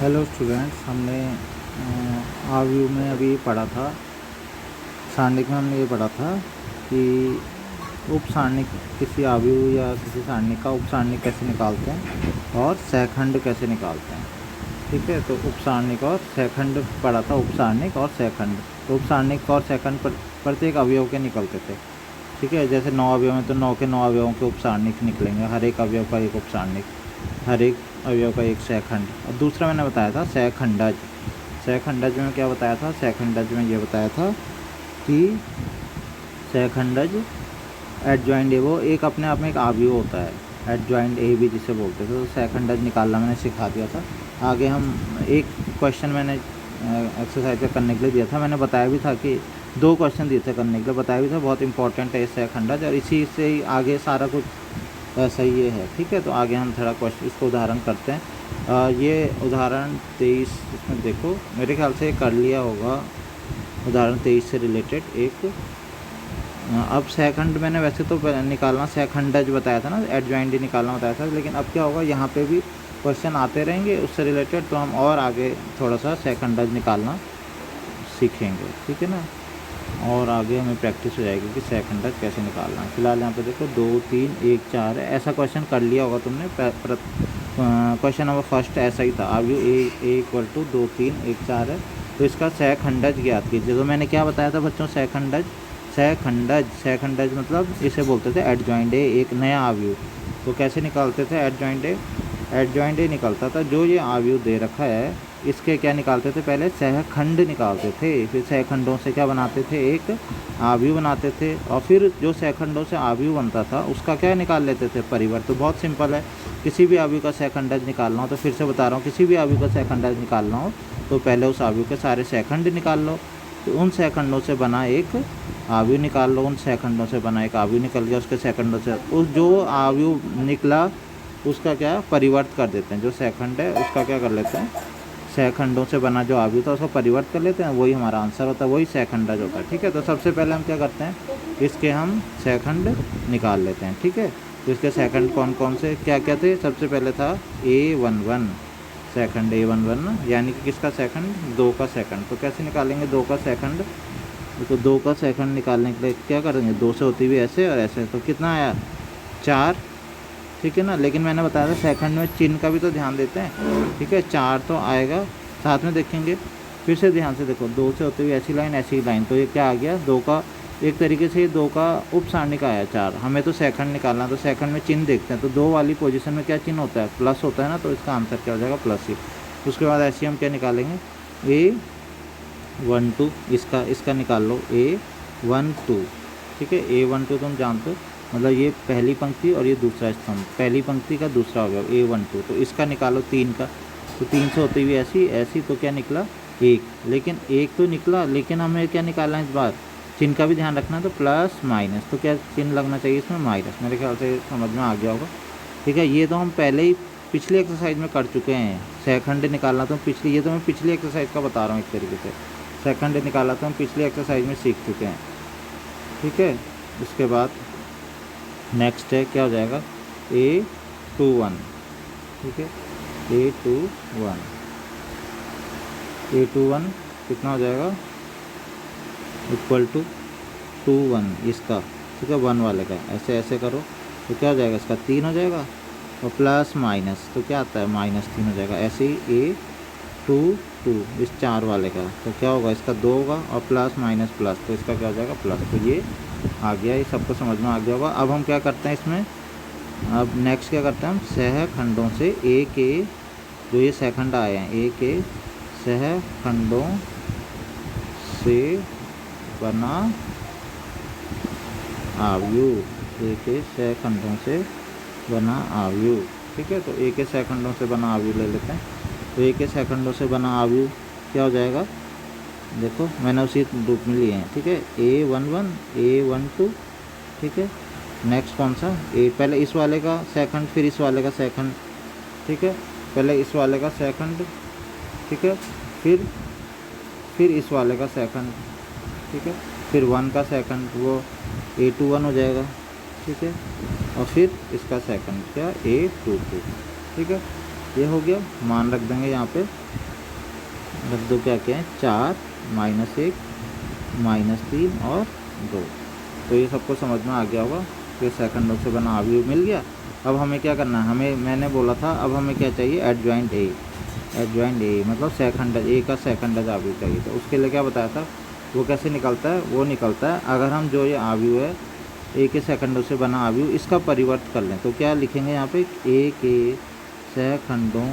Hello students, हमने आव्यूह में अभी पढ़ा था। सारणिक में हमने ये पढ़ा था कि उपसारणिक किसी आव्यूह या किसी सारणिक का उपसारणिक कैसे निकालते हैं और सहखंड कैसे निकालते हैं। ठीक है, तो उपसारणिक और सहखंड पढ़ा था। उपसारणिक और सहखंड, तो उपसारणिक और सहखंड प्रत्येक अवयव के निकलते थे। ठीक है, जैसे 9 अवयव हैं तो 9 के 9 अवयवों के उपसारणिक निकलेंगे, हर एक अवयव का एक उपसारणिक, हर एक अवयव का एक सहखंड। और दूसरा मैंने बताया था सहखंडज। सहखंडज में क्या बताया था? सहखंडज में ये बताया था कि सहखंडज एडजॉइंट ए, वो एक अपने आप में एक अवयव होता है, एडजॉइंट ए भी जिसे बोलते थे। तो सहखंडज निकालना मैंने सिखा दिया था। आगे हम एक क्वेश्चन मैंने एक्सरसाइज करने के लिए दिया था, मैंने बताया भी था कि 2 क्वेश्चन दिए थे करने के लिए, बताया भी था बहुत इंपॉर्टेंट है सहखंडज, और इसी से ही आगे सारा कुछ ऐसा ही ये है। ठीक है, तो आगे हम थोड़ा क्वेश्चन इसको उदाहरण करते हैं। ये उदाहरण 23 इसमें देखो, मेरे ख्याल से कर लिया होगा उदाहरण 23 से रिलेटेड एक। अब सहखंड मैंने वैसे तो निकालना सहखंडज बताया था ना, एडजॉइंट निकालना बताया था, लेकिन अब क्या होगा, यहाँ पे भी क्वेश्चन आते रहेंगे उससे रिलेटेड, तो हम और आगे थोड़ा सा सहखंडज निकालना सीखेंगे। ठीक है ना, और आगे हमें प्रैक्टिस हो जाएगी कि सहखंडज कैसे निकालना है। फिलहाल यहाँ पे देखो 2 3 1 4 है, ऐसा क्वेश्चन कर लिया होगा तुमने। क्वेश्चन नंबर फर्स्ट ऐसा ही था, आव्यूह ए इक्वल टू 2 3 1 4 है, तो इसका सहखंडज ज्ञात कीजिए। तो मैंने क्या बताया था बच्चों? सहखंडज मतलब इसे बोलते थे एडजॉइंट ए, एक नया आव्यूह। तो कैसे निकालते थे एडजॉइंट ए? एडजॉइंट ए निकलता था, जो ये आव्यूह दे रखा है इसके क्या निकालते थे? पहले सहखंड निकालते थे, फिर सहखंडों से क्या बनाते थे? एक आव्यूह बनाते थे, और फिर जो सहखंडों से आव्यूह बनता था उसका क्या निकाल लेते थे? परिवर्त। तो बहुत सिंपल है, किसी भी आव्यूह का सहखंडज निकालना हो, तो फिर से बता रहा हूँ, किसी भी आव्यूह का सहखंडज निकालना हो तो पहले उस आव्यूह के सारे सहखंड निकाल लो, तो उन सहखंडों से बना एक आव्यूह निकाल लो, उन सहखंडों से बना एक आव्यूह निकल गया, उसके सहखंडों से उस जो आव्यूह निकला उसका क्या परिवर्त कर देते हैं। जो सहखंड है उसका क्या कर लेते हैं? सहखंडों से बना जो आव्यूह था उसको परिवर्त कर लेते हैं, वही हमारा आंसर होता है, वही सहखंडज होता है। ठीक है, तो सबसे पहले हम क्या करते हैं, इसके हम सहखंड निकाल लेते हैं। ठीक है, तो इसके सहखंड कौन कौन से क्या क्या थे? सबसे पहले था A11 सहखंड, A11 यानी कि किसका सहखंड? 2 का सहखंड। तो कैसे निकालेंगे 2 का सहखंड? तो 2 का सहखंड निकालने के लिए क्या करेंगे? 2 से होती हुई ऐसे और ऐसे, तो कितना आया? 4। ठीक है ना, लेकिन मैंने बताया था सेकंड में चिन्ह का भी तो ध्यान देते हैं। ठीक है, 4 तो आएगा, साथ में देखेंगे, फिर से ध्यान से देखो, 2 से होते हुए ऐसी लाइन, तो ये क्या आ गया? 2 का एक तरीके से 2 का उपसारणिक आया 4। हमें तो सेकंड निकालना, तो सेकंड में चिन्ह देखते हैं, तो 2 वाली पोजीशन में क्या चिन्ह होता है? प्लस होता है ना, तो इसका आंसर क्या हो जाएगा? प्लस ही। उसके बाद ऐसे हम क्या निकालेंगे? A12 इसका निकाल लो, A12। ठीक है, A12 तुम जानते हो, मतलब ये पहली पंक्ति और ये दूसरा स्तंभ, पहली पंक्ति का दूसरा हो गया A12। तो इसका निकालो 3 का, तो 3 से होती हुई ऐसी, तो क्या निकला? 1। लेकिन 1 तो निकला, लेकिन हमें क्या निकालना है इस बार? चिन्ह का भी ध्यान रखना है, तो प्लस माइनस, तो क्या चिन्ह लगना चाहिए इसमें? माइनस। मेरे ख्याल से समझ में आ गया होगा। ठीक है, ये तो हम पहले ही पिछली एक्सरसाइज में कर चुके हैं। सहखंड निकालना तो ये तो मैं पिछली एक्सरसाइज का बता रहा हूँ एक तरीके से। सहखंड निकाला तो हम पिछली एक्सरसाइज में सीख चुके हैं। ठीक है, उसके बाद नेक्स्ट है क्या हो जाएगा? A21। ठीक है, A21 कितना हो जाएगा? इक्वल टू 21 इसका। ठीक है, 1 वाले का ऐसे ऐसे करो, तो क्या हो जाएगा? इसका 3 हो जाएगा, और प्लस माइनस तो क्या आता है? -3 हो जाएगा। ऐसे ही A22 इस 4 वाले का, तो क्या होगा? इसका 2 होगा, और प्लस माइनस प्लस, तो इसका क्या हो जाएगा? प्लस। तो ये आ गया, ये सबको समझ में आ गया होगा। अब हम क्या करते हैं इसमें? अब नेक्स्ट क्या करते हैं हम? सहखंडों से ए के, जो ये सहखंड आए हैं, ए के सहखंडों से बना आव्यूह, ए के सहखंडों से बना आव्यूह। ठीक है, तो ए के सहखंडों से बना आव्यूह ले लेते हैं। तो ए के सहखंडों से बना आव्यूह क्या हो जाएगा? देखो मैंने उसी रूप में लिए हैं। ठीक है, A11 A12। ठीक है, नेक्स्ट कौन सा? पहले इस वाले का सेकंड, फिर इस वाले का सेकंड। ठीक है, पहले इस वाले का सेकंड, ठीक है, फिर इस वाले का सेकंड। ठीक है, फिर 1 का सेकंड, वो A21 हो जाएगा। ठीक है, और फिर इसका सेकंड क्या? A22। ठीक है, ये हो गया, मान रख देंगे यहाँ पे। रख दो क्या क्या है, 4 -1 -3 और 2। तो ये सबको समझ में आ गया होगा। फिर सेकंडों से बना अवयव मिल गया। अब हमें क्या करना है, हमें मैंने बोला था अब हमें क्या चाहिए, एडजॉइंट ए। एडजॉइंट ए मतलब सेकंडज ए का सेकंडज अवयव चाहिए। तो उसके लिए क्या बताया था, वो कैसे निकलता है, वो निकलता है अगर हम जो ये अवयव है ए के सेकंडों से बना अवयव इसका परिवर्त कर लें। तो क्या लिखेंगे यहाँ पे, ए के सेकंडों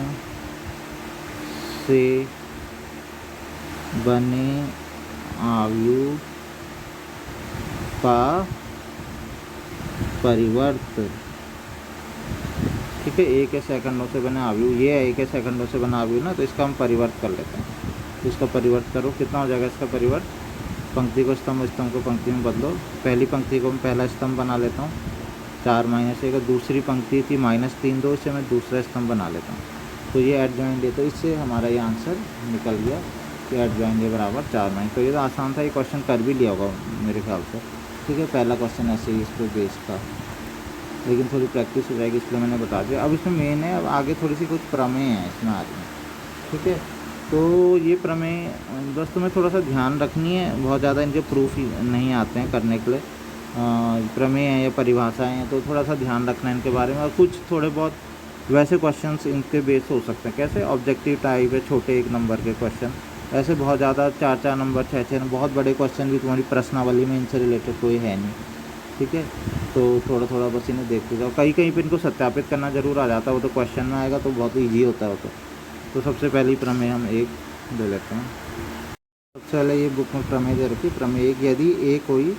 से बने अवयव का परिवर्त। ठीक है, ए के सेकंडों से बने अवयव, ये ए के सेकंडों से बना अवयव ना, तो इसका हम परिवर्त कर लेते हैं। तो इसका परिवर्त करो, कितना हो जाएगा इसका परिवर्त, पंक्ति को स्तंभ, स्तंभ को पंक्ति में बदलो। पहली पंक्ति को मैं पहला स्तंभ बना लेता हूँ 4 -1, दूसरी पंक्ति थी -3 2, इसे मैं दूसरा स्तंभ बना लेता हूँ। तो ये एडजॉइंट ए, तो इससे हमारा ये आंसर निकल गया कि एडजॉइंट ए बराबर 4 -। तो ये तो आसान था, ये क्वेश्चन कर भी लिया होगा मेरे ख्याल से। ठीक है, पहला क्वेश्चन ऐसे ही इस पर बेस था, लेकिन थोड़ी प्रैक्टिस हो जाएगी इसलिए मैंने बता दिया। अब इसमें मेन है, अब आगे थोड़ी सी कुछ प्रमेय है इसमें आ रही है। ठीक है, तो ये प्रमेय बस तुम्हें थोड़ा सा ध्यान रखनी है, बहुत ज़्यादा इनके प्रूफ नहीं आते हैं करने के लिए। प्रमेय हैं या परिभाषाएँ हैं, तो थोड़ा सा ध्यान रखना है इनके बारे में। और कुछ थोड़े बहुत वैसे क्वेश्चंस इनके बेस हो सकते हैं, कैसे ऑब्जेक्टिव टाइप है, छोटे 1 नंबर के क्वेश्चन। ऐसे बहुत ज़्यादा 4-4 नंबर 6-6 बहुत बड़े क्वेश्चन भी तुम्हारी प्रश्नावली में इनसे रिलेटेड कोई है नहीं। ठीक है, तो थोड़ा थोड़ा बस इन्हें देखते जाओ। कहीं कहीं पर इनको सत्यापित करना ज़रूर आ जाता है, वो तो क्वेश्चन में आएगा तो बहुत ईजी होता है वो तो सबसे पहली प्रमेय हम 1 ले लेते हैं। सबसे पहले ये बुक में प्रमेय दे रखी, प्रमेय 1, यदि ए कोई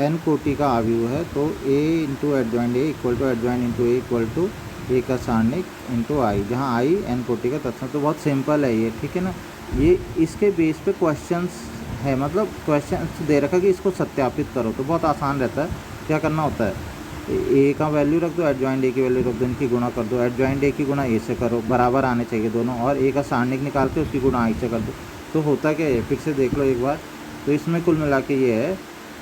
n कोटि का अवयव है तो a into adjoint A equal to adjoint into A equal to A का सारणिक इंटू आई, जहाँ आई n कोटि का तत्व। तो बहुत सिंपल है ये, ठीक है ना। ये इसके बेस पे क्वेश्चंस है, मतलब क्वेश्चंस दे रखा कि इसको सत्यापित करो, तो बहुत आसान रहता है। क्या करना होता है, ए का वैल्यू रख दो, एडजॉइंट ए की वैल्यू रख दो, इनकी गुणा कर दो। एडजॉइंट ए की गुणा ए से करो, बराबर आने चाहिए दोनों, और ए का सारणिक निकाल के उसकी गुणा आई से कर दो। तो होता क्या है, फिर से देख लो एक बार। तो इसमें कुल मिला के ये है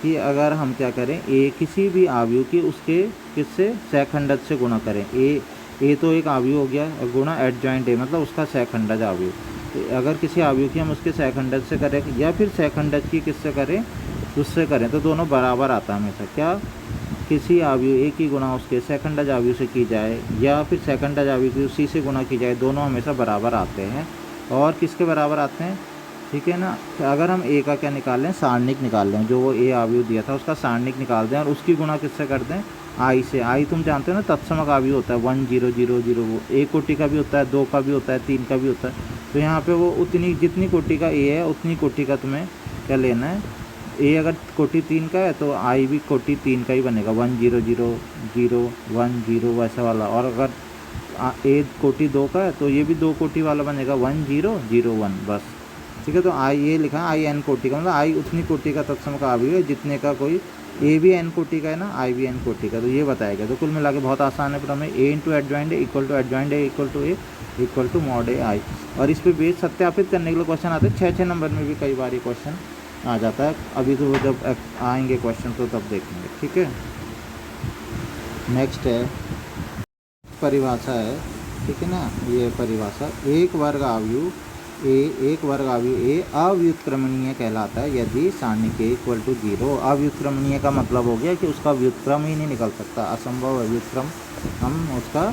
कि अगर हम क्या करें, ए किसी भी अवयव की उसके किससे सेकंडज से गुणा करें। ए तो एक अवयव हो गया, गुणा एडजॉइंट ए मतलब उसका सेकंडज अवयव। तो अगर किसी अवयव की हम उसके सेकंडज से करें या फिर सेकंडज की किससे करें, उससे करें, तो दोनों बराबर आता है हमेशा। क्या, किसी अवयव ए की गुणा उसके सेकंडज अवयव से की जाए या फिर सेकंडज अवयव की उसी से गुणा की जाए, दोनों हमेशा बराबर आते हैं। और किसके बराबर आते हैं, ठीक है ना। अगर हम ए का क्या निकाल लें, सारणिक निकाल लें, जो वो ए अवयव दिया था उसका सारणिक निकाल दें और उसकी गुणा किससे कर दें, आई से। आई तुम जानते हो ना, तत्समक अवयव होता है 1 0 0 0, वो 1 कोटि का भी होता है, 2 का भी होता है, 3 का भी होता है। तो यहाँ पे वो उतनी जितनी कोटि का ए है उतनी कोटि का तुम्हें क्या लेना है। ए अगर कोटि 3 का है तो आई भी कोटि 3 का ही बनेगा, 1 0 0 0 1 0 वैसा वाला। और अगर ए कोटि 2 का है तो ये भी 2 कोटि वाला बनेगा, 1 0 0 1 बस। ठीक है, तो आई ये लिखा आई एन कोटि का, मतलब आई उतनी कोटि का तत्सम का अवयव है जितने का कोई ए भी एन कोटि का है ना, आई भी एन कोटि का। तो ये बताया गया। तो कुल मिला के बहुत आसान है प्रमेय, A into adjoint A equal to adjoint A equal to A equal to mod A I. और इस पे बेस सत्यापित करने के लिए क्वेश्चन आते हैं, 6-6 नंबर में भी कई बार ये क्वेश्चन आ जाता है। अभी तो जब आएंगे क्वेश्चन तो तब देखेंगे। ठीक है, नेक्स्ट है परिभाषा है, ठीक है ना। ये परिभाषा, एक वर्ग अवयव ए अव्युत्क्रमणीय कहलाता है यदि सारणिक ए इक्वल टू 0। अव्युत्क्रमणीय का मतलब हो गया कि उसका व्युत्क्रम ही नहीं निकल सकता, असंभव है, व्युत्क्रम हम उसका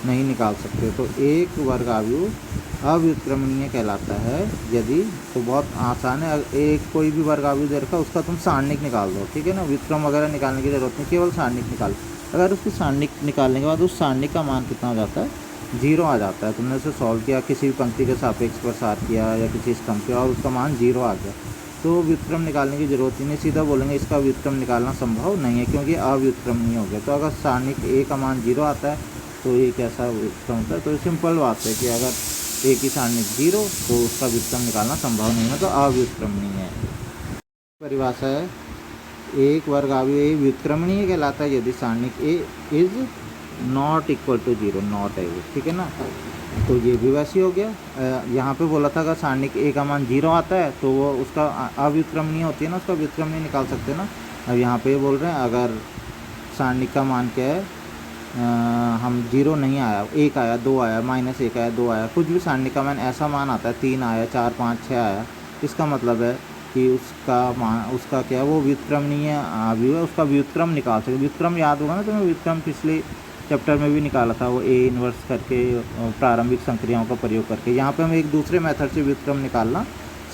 नहीं निकाल सकते। तो एक वर्ग अवयव अव्युत्क्रमणीय कहलाता है यदि, तो बहुत आसान है, एक कोई भी वर्ग अवयव दे रखा उसका तुम सारणिक निकाल दो, ठीक है ना। व्युत्क्रम वगैरह निकालने की जरूरत नहीं, केवल सारणिक निकाल। अगर उसकी सारणिक निकालने के बाद उस सारणिक का मान कितना हो जाता है, 0 आ जाता है। तुमने उसे सॉल्व किया, किसी भी पंक्ति के सापेक्ष प्रसार किया या किसी स्तंभ के, और उसका मान 0 आ गया, तो व्युत्क्रम निकालने की जरूरत ही नहीं, सीधा बोलेंगे इसका व्युत्क्रम निकालना संभव नहीं है क्योंकि अव्युत्क्रम नहीं हो गया। तो अगर सारणिक ए का मान 0 आता है तो ये कैसा व्युत्क्रम होता है। तो सिंपल बात है कि अगर ए की सारणिक 0 तो उसका व्युत्क्रम निकालना संभव नहीं है, तो अव्युत्क्रम नहीं है। परिभाषा है, एक वर्ग अवयव ए व्युत्क्रमणीय कहलाता है यदि सारणिक A is not equal to 0, not है वो, ठीक है ना। तो ये भी वैसे हो गया। यहाँ पे बोला था अगर सारणिक ए का मान 0 आता है तो वो उसका अव्युत्क्रमणीय होती है ना, उसका व्युत्क्रम नहीं निकाल सकते ना। अब यहाँ पे बोल रहे हैं अगर सारणिक का मान क्या है, हम 0 नहीं आया, 1 आया, 2 आया, -1 आया, 2 आया, कुछ भी सारणी का मान ऐसा मान आता है, 3 आया, 4, 5, 6 आया, इसका मतलब है कि उसका क्या है, वो व्युत्क्रमणीय अवयव है, उसका व्युत्क्रम निकाल सकते। व्युत्क्रम याद होगा ना, तो मैं व्युत्क्रम पिछले चैप्टर में भी निकाला था, वो ए इन्वर्स करके प्रारंभिक संक्रियाओं का प्रयोग करके। यहाँ पे हम एक दूसरे मेथड से व्युत्क्रम निकालना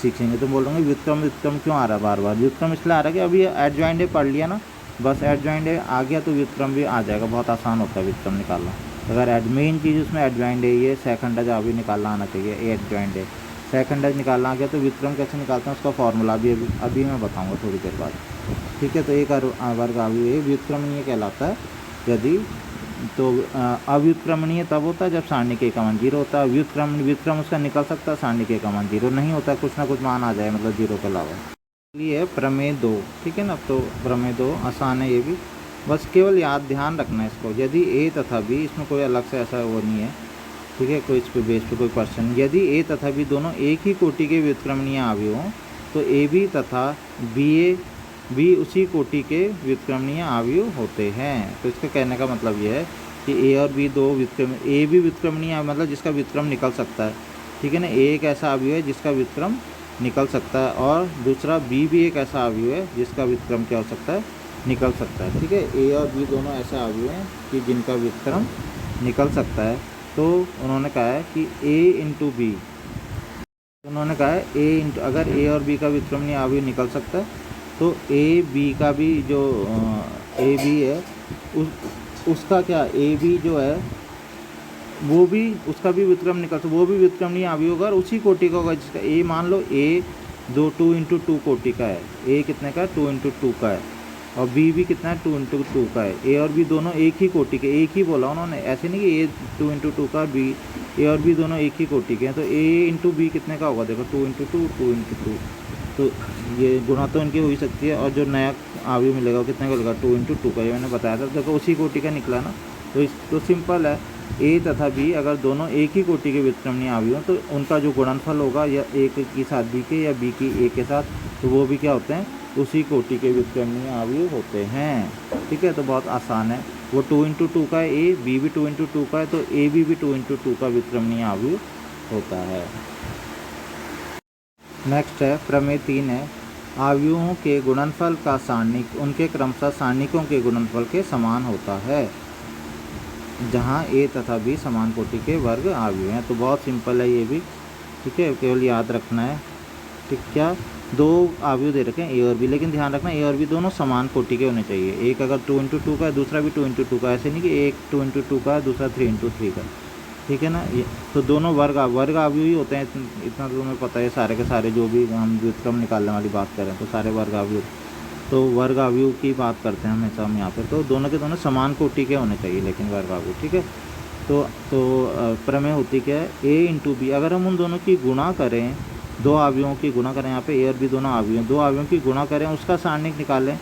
सीखेंगे। तो बोलोगे व्युत्क्रम क्यों आ रहा है बार बार? व्युत्क्रम इसलिए आ रहा है कि अभी एडजॉइंट ए पढ़ लिया ना, बस एडजॉइंट ए आ गया तो व्युत्क्रम भी आ जाएगा, बहुत आसान होता है व्युत्क्रम निकालना। अगर मेन चीज़ उसमें एडजॉइंट ए, ये सेकंड जा भी निकालना आना चाहिए, ए एडजॉइंट ए सेकंड निकालना आ गया तो व्युत्क्रम कैसे निकालते हैं उसका फॉर्मूला भी अभी मैं बताऊँगा थोड़ी देर बाद। ठीक है, तो एक वर्ग अवयव व्युत्क्रमणीय कहलाता है यदि, तो अव्युत्क्रमणीय तब होता है जब सारणी के का मान 0 होता है। व्युत्क्रम उसका निकल सकता है, सारणी के का मान 0 नहीं होता, कुछ ना कुछ मान आ जाए, मतलब 0 के अलावा। ये प्रमेय 2, ठीक है ना। तो प्रमेय 2 आसान है ये भी, बस केवल ध्यान रखना है इसको। यदि ए तथा बी, इसमें कोई अलग से ऐसा वो नहीं है, ठीक है, कोई इस पे बेस पे कोई क्वेश्चन। यदि ए तथा बी दोनों एक ही कोटि के व्युत्क्रमणीय अवयव हों तो ए बी तथा बी उसी कोटि के व्युत्क्रमणीय अवयव होते हैं। तो इसका कहने का मतलब यह है कि ए और बी दो व्युत्क्रम, ए भी व्युत्क्रमणीय मतलब जिसका व्युत्क्रम निकल सकता है, ठीक है ना। ए एक ऐसा अवयव है जिसका व्युत्क्रम निकल सकता है, और दूसरा बी भी एक ऐसा अवयव है जिसका व्युत्क्रम क्या हो सकता है, निकल सकता है। ठीक है, ए और बी दोनों ऐसा अवयव हैं कि जिनका व्युत्क्रम निकल सकता है। तो उन्होंने कहा है कि ए इंटू बी, उन्होंने कहा है ए इंटू, अगर ए और बी का व्युत्क्रमणीय अवयव निकल सकता है तो ए बी का भी जो ए बी है उसका क्या, ए बी जो है वो भी, उसका भी व्युत्क्रम निकल सकता, वो भी व्युत्क्रमणीय अवयव होगा और उसी कोटि का होगा जिसका ए, मान लो ए 2 इंटू 2 कोटि का है, ए कितने का, 2 इंटू 2 का है, और बी भी कितना है, 2 इंटू 2 का है। ए और बी दोनों एक ही कोटि के, एक ही बोला उन्होंने, ऐसे नहीं कि ए 2 इंटू 2 का, बी, ए और बी दोनों एक ही कोटि के हैं, तो ए इंटू बी कितने का होगा, देखो 2 इंटू 2, 2 इंटू 2, तो ये गुणा तो इनकी हो ही सकती है, और जो नया अवयव मिलेगा वो कितने का मिलेगा, 2 इंटू 2 का, ये मैंने बताया था। देखो उसी कोटि का निकला ना, तो सिंपल है, ए तथा बी अगर दोनों एक ही कोटि के व्युत्क्रमणीय अवयव तो उनका जो गुणनफल होगा, या एक के साथ बी के या बी की ए के साथ, तो वो भी क्या होते हैं, उसी कोटि के व्युत्क्रमणीय अवयव होते हैं। ठीक है, तो बहुत आसान है, वो 2 इंटू 2 का है ए, बी भी 2 इंटू 2 का है, तो ए बी भी 2 इंटू 2 का व्युत्क्रमणीय अवयव होता है। नेक्स्ट है प्रमेय 3 है, अवयवों के गुणनफल का सारणिक उनके क्रमशः सारणिकों के गुणनफल के समान होता है जहाँ ए तथा बी समान कोटि के वर्ग अवयव हैं। तो बहुत सिंपल है ये भी, ठीक है, केवल याद रखना है। ठीक, क्या दो अवयव दे रखे हैं ए और बी, लेकिन ध्यान रखना ए और बी दोनों समान कोटि के होने चाहिए। एक अगर 2 इंटू 2 का है, दूसरा भी 2 इंटू 2 का, ऐसे नहीं कि एक 2 इंटू 2 का है, दूसरा 3 इंटू 3 का, ठीक है ना। ये तो दोनों वर्ग अवयव ही होते हैं, इतना तो तुम्हें पता है, सारे के सारे जो भी हम व्युत्क्रम निकालने वाली बात करें तो सारे वर्ग अवयव, तो वर्ग अवयव की बात करते हैं हमेशा हम यहाँ पे। तो दोनों के दोनों समान कोटि के होने चाहिए, लेकिन वर्ग अवयव, ठीक है। तो प्रमेय होती क्या है, ए इंटू बी, अगर हम उन दोनों की गुणा करें, दो अवयवों की गुणा करें, यहाँ पे ए और बी दोनों अवयव, दो अवयवों की गुणा करें, उसका सारणिक निकालें,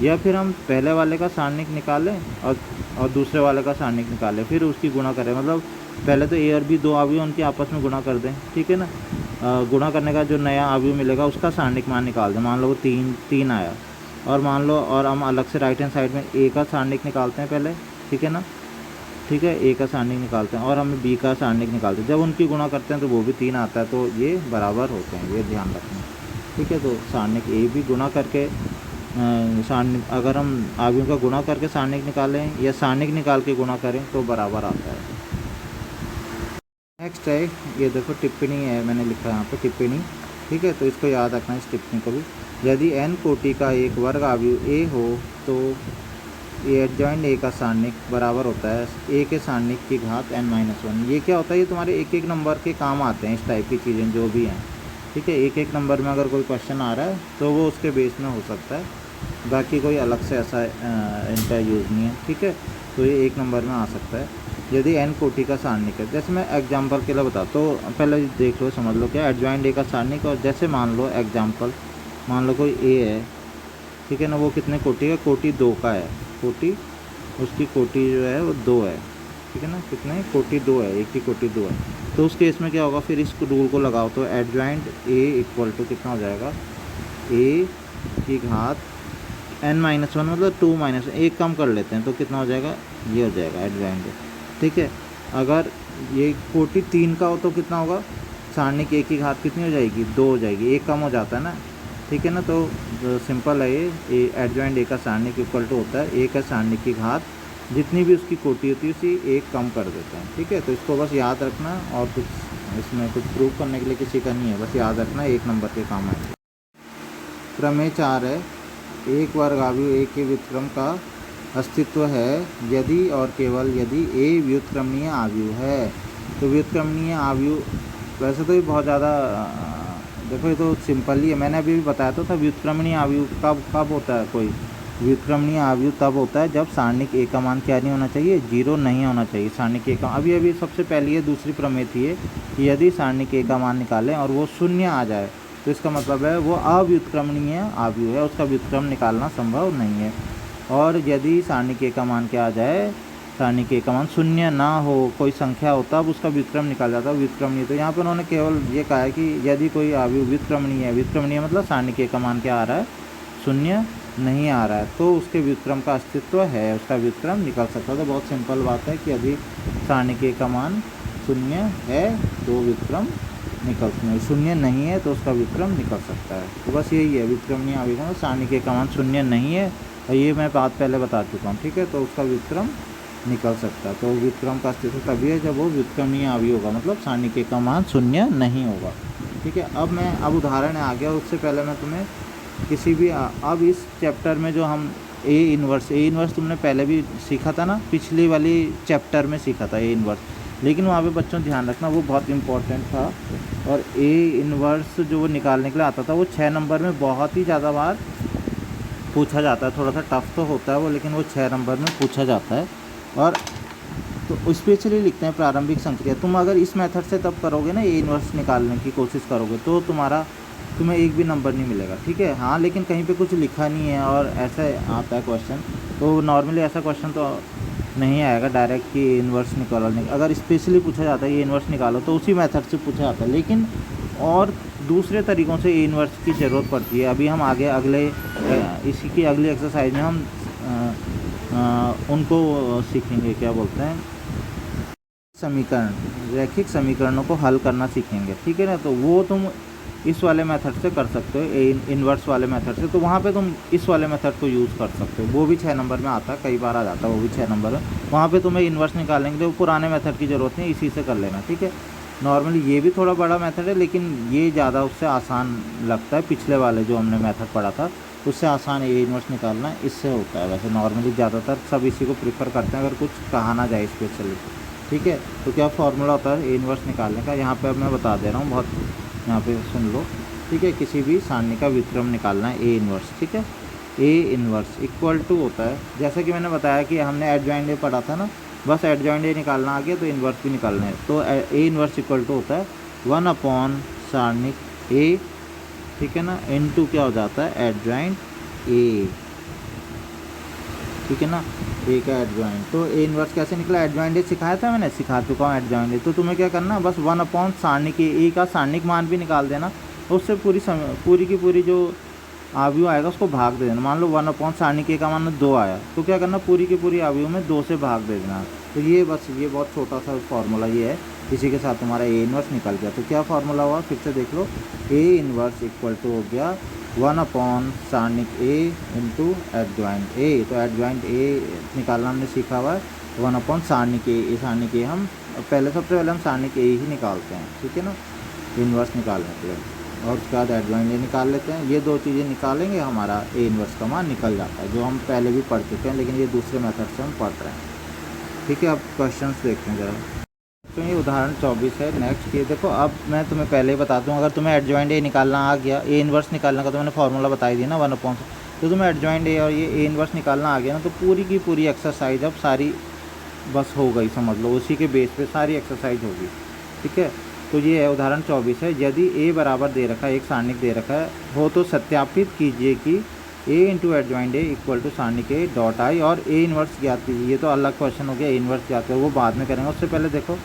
या फिर हम पहले वाले का सारणिक निकालें और दूसरे वाले का सारणिक निकालें, फिर उसकी गुणा करें। मतलब पहले तो ए और बी दो अवयव उनके आपस में गुणा कर दें, ठीक है ना। गुणा करने का जो नया अवयव मिलेगा उसका सारणिक मान निकाल दें। मान लो वो 3 आया, और मान लो, और हम अलग से राइट हैंड साइड में ए का सारणिक निकालते हैं पहले, ठीक है ना, ठीक है, ए का सारणिक निकालते हैं और हम बी का सारणिक निकालते हैं। जब उनकी गुणा करते हैं तो वो भी 3 आता है, तो ये बराबर होते हैं, ये ध्यान रखना, ठीक है। तो सारणिक ए भी गुणा करके सारणिक, अगर हम अवयवों का गुणा करके सारणिक निकालें या सारणिक निकाल के गुणा करें तो बराबर आता है। नेक्स्ट है, ये देखो टिप्पणी है, मैंने लिखा है यहाँ पे टिप्पणी, ठीक है, तो इसको याद रखना इस टिप्पणी को भी। यदि n कोटि का एक वर्ग अवयव a हो तो ए एडजॉइंट ए का सारणिक बराबर होता है ए के सारणिक की घात n-1। ये क्या होता है, ये तुम्हारे एक एक नंबर के काम आते हैं, इस टाइप की चीज़ें जो भी हैं, ठीक है। एक एक नंबर में अगर कोई क्वेश्चन आ रहा है तो वो उसके बेस में हो सकता है, बाकी कोई अलग से ऐसा इनका यूज़ नहीं है, ठीक है। तो ये एक नंबर में आ सकता है यदि n कोटि का सारणिक है। जैसे मैं एग्जाम्पल के लिए बताता हूँ, तो पहले देख लो, समझ लो क्या एडजॉइंट ए का सारणिक। और जैसे मान लो एग्जाम्पल, मान लो कोई ए है, ठीक है ना, वो कितने कोटि का, कोटि 2 का है, कोटि, उसकी कोटि जो है वो 2 है, ठीक है ना, कितने, कोटि 2 है, एक की कोटि 2 है। तो उस केस में क्या होगा, फिर इस रूल को लगाओ तो एडजॉइंट ए इक्वल टू कितना हो जाएगा, ए की घात n-1 मतलब 2 माइनस एक कम कर लेते हैं तो कितना हो जाएगा, ये हो जाएगा एडजॉइंट। ठीक है, अगर ये कोटि 3 का हो तो कितना होगा, सारणी की 1 की घात कितनी हो जाएगी, 2 हो जाएगी, एक कम हो जाता है ना। ठीक है ना, तो सिंपल है ये एडजॉइंट ए का सारणिक इक्वल टू होता है 1 है सारणी की घात जितनी भी उसकी कोटि होती है उसी एक कम कर देते हैं। ठीक है, तो इसको बस याद रखना और कुछ इसमें कुछ प्रूव करने के लिए किसी का नहीं है, बस याद रखना, 1 नंबर के काम है। प्रमेय 4 है, एक वर्ग आव्यूह ए के व्युत्क्रम का अस्तित्व है यदि और केवल यदि ए व्युत्क्रमणीय आव्यूह है। तो व्युत्क्रमणीय आव्यूह वैसे तो ये बहुत ज़्यादा देखो ये तो सिंपल ही है, मैंने अभी भी बताया तो था व्युत्क्रमणीय आव्यूह कब होता है, कोई व्युत्क्रमणीय आव्यूह तब होता है जब सारणिक ए का मान क्या नहीं होना चाहिए, 0 नहीं होना चाहिए। सारणिक ए का अभी सबसे पहली है दूसरी प्रमेय थी ये कि यदि सारणिक ए का मान निकालें और वो 0 आ जाए तो इसका मतलब है वो अव्युत्क्रमणीय आव्यूह है, उसका व्युत्क्रम निकालना संभव नहीं है। और यदि सारणिक ए का मान क्या आ जाए, सारणिक ए का मान 0 ना हो, कोई संख्या हो, तब उसका व्युत्क्रम निकाल जाता है व्युत्क्रमणीय। तो यहाँ पर उन्होंने केवल ये कहा है कि यदि कोई आव्यूह व्युत्क्रमणीय है, व्युत्क्रमणीय मतलब सारणिक ए का मान क्या आ रहा है, 0 नहीं आ रहा है, तो उसके व्युत्क्रम का अस्तित्व है, उसका व्युत्क्रम निकल सकता है। तो बहुत सिंपल बात है कि यदि सारणिक ए का मान 0 है तो व्युत्क्रम निकल, 0 नहीं है तो उसका व्युत्क्रम निकल सकता है। तो बस यही है व्युत्क्रमणीय आव्यूह में सारणिक ए का मान 0 नहीं है, और ये मैं बात पहले बता चुका हूँ। ठीक है, तो उसका व्युत्क्रम निकल सकता है। तो व्युत्क्रम का अस्तित्व तभी है जब वो व्युत्क्रमणीय आव्यूह होगा, मतलब सारणिक ए का मान 0 नहीं होगा। ठीक है, अब उदाहरण आ गया, उससे पहले मैं तुम्हें किसी भी अब इस चैप्टर में जो हम ए इन्वर्स तुमने पहले भी सीखा था ना, पिछली वाली चैप्टर में सीखा था ए इन्वर्स, लेकिन वहाँ पे बच्चों ध्यान रखना वो बहुत इंपॉर्टेंट था। और ए इन्वर्स जो वो निकालने के लिए आता था वो 6 नंबर में बहुत ही ज़्यादा बार पूछा जाता है, थोड़ा सा टफ तो होता है वो, लेकिन वो 6 नंबर में पूछा जाता है। और तो स्पेशली लिखते हैं प्रारंभिक संक्रिया। तुम अगर इस मेथड से तब करोगे ना, ए इन्वर्स निकालने की कोशिश करोगे तो तुम्हें एक भी नंबर नहीं मिलेगा। ठीक है, हाँ, लेकिन कहीं पे कुछ लिखा नहीं है और ऐसा आता है क्वेश्चन, तो नॉर्मली ऐसा क्वेश्चन तो नहीं आएगा डायरेक्ट कि ए इन्वर्स निकालने। अगर स्पेशली पूछा जाता है ए इन्वर्स निकालो तो उसी मेथड से पूछा जाता है, लेकिन और दूसरे तरीक़ों से ए इन्वर्स की ज़रूरत पड़ती है। अभी हम आगे इसी की अगली एक्सरसाइज में हम उनको सीखेंगे, क्या बोलते हैं, रैखिक समीकरणों को हल करना सीखेंगे। ठीक है ना, तो वो तुम इस वाले मेथड से कर सकते हो, ए इन्वर्स वाले मेथड से, तो वहाँ पे तुम इस वाले मेथड को यूज़ कर सकते हो। वो भी 6 नंबर में आता है, कई बार आ जाता है वो भी 6 नंबर में। वहाँ पे तुम्हें इन्वर्स निकालने के लिए वो पुराने मेथड की ज़रूरत नहीं, इसी से कर लेना। ठीक है, नॉर्मली ये भी थोड़ा बड़ा मेथड है, लेकिन ये ज़्यादा उससे आसान लगता है। पिछले वाले जो हमने मेथड पढ़ा था उससे आसान ए इन्वर्स निकालना इससे होता है। वैसे नॉर्मली ज़्यादातर सब इसी को प्रीफर करते हैं अगर कुछ कहा ना जाए स्पेशली। ठीक है, तो क्या फॉर्मूला होता है ए इन्वर्स निकालने का, यहाँ पे अब मैं बता दे रहा हूँ, बहुत यहाँ पे सुन लो। ठीक है, किसी भी सारणी का व्युत्क्रम निकालना है ए इन्वर्स। ठीक है, ए इन्वर्स इक्वल टू होता है, जैसा कि मैंने बताया कि हमने एडजॉइंट ए पढ़ा था ना, बस एडजॉइंट ए निकालना आ गया तो इन्वर्स भी निकालना है। तो ए इन्वर्स इक्वल टू होता है 1 सारणिक ए, ठीक है ना, इनटू क्या हो जाता है एडजॉइंट ए। ठीक है ना, ए का एडजॉइंट। तो ए इन्वर्स कैसे निकला, एडजॉइंट ए सिखाया था मैंने, सिखा चुका हूँ एडजॉइंट ए। तो तुम्हें क्या करना, बस 1 सारणिक ए का सारणिक मान भी निकाल देना, उससे पूरी की पूरी जो आव्यूह आएगा उसको भाग दे देना। मान लो 1 सारणिक ए का मान 2 आया तो क्या करना, पूरी की पूरी आव्यूह में 2 से भाग दे देना। तो ये बहुत छोटा सा फार्मूला ये है, इसी के साथ तुम्हारा ए इन्वर्स निकल गया। तो क्या फार्मूला हुआ, फिर से देख लो, ए इन्वर्स इक्वल टू हो गया 1 सारणिक ए इंटू एडजॉइंट ए। तो एडजॉइंट ए निकालना हमने सीखा हुआ है, 1 सारणिक ए। सारणिक ए हम सबसे पहले हम सारणिक ए ही निकालते हैं। ठीक है ना, इन्वर्स निकालने के लिए, और उसके बाद एडजॉइंट ए निकाल लेते हैं। ये 2 चीज़ें निकालेंगे, हमारा ए इन्वर्स का मान निकल जाता है, जो हम पहले भी पढ़ चुके हैं, लेकिन ये दूसरे मेथड से हम पढ़ रहे हैं। ठीक है, अब क्वेश्चंस देखते हैं ज़रा। तो ये उदाहरण 24 है। नेक्स्ट ये देखो, अब मैं तुम्हें पहले ही बता दूं, अगर तुम्हें एडजॉइंट ए निकालना आ गया, ए इन्वर्स निकालने का तो मैंने फार्मूला बता ही दिया ना 1 तो तुम्हें एडजॉइंट ए और ये ए इन्वर्स निकालना आ गया ना, तो पूरी की पूरी एक्सरसाइज अब सारी बस हो गई, समझ लो, उसी के बेस पे सारी एक्सरसाइज होगी। ठीक है, तो ये है उदाहरण 24 है। यदि ए बराबर दे रखा है, एक सारणिक दे रखा हो तो सत्यापित कीजिए कि A into adjoint A equal to सारणिक ए डॉट आई, और ए इन्वर्स ज्ञात कीजिए। ये तो अलग क्वेश्चन हो गया, ए इन्वर्स ज्ञात करो, वो बाद में करेंगे। उससे पहले देखो,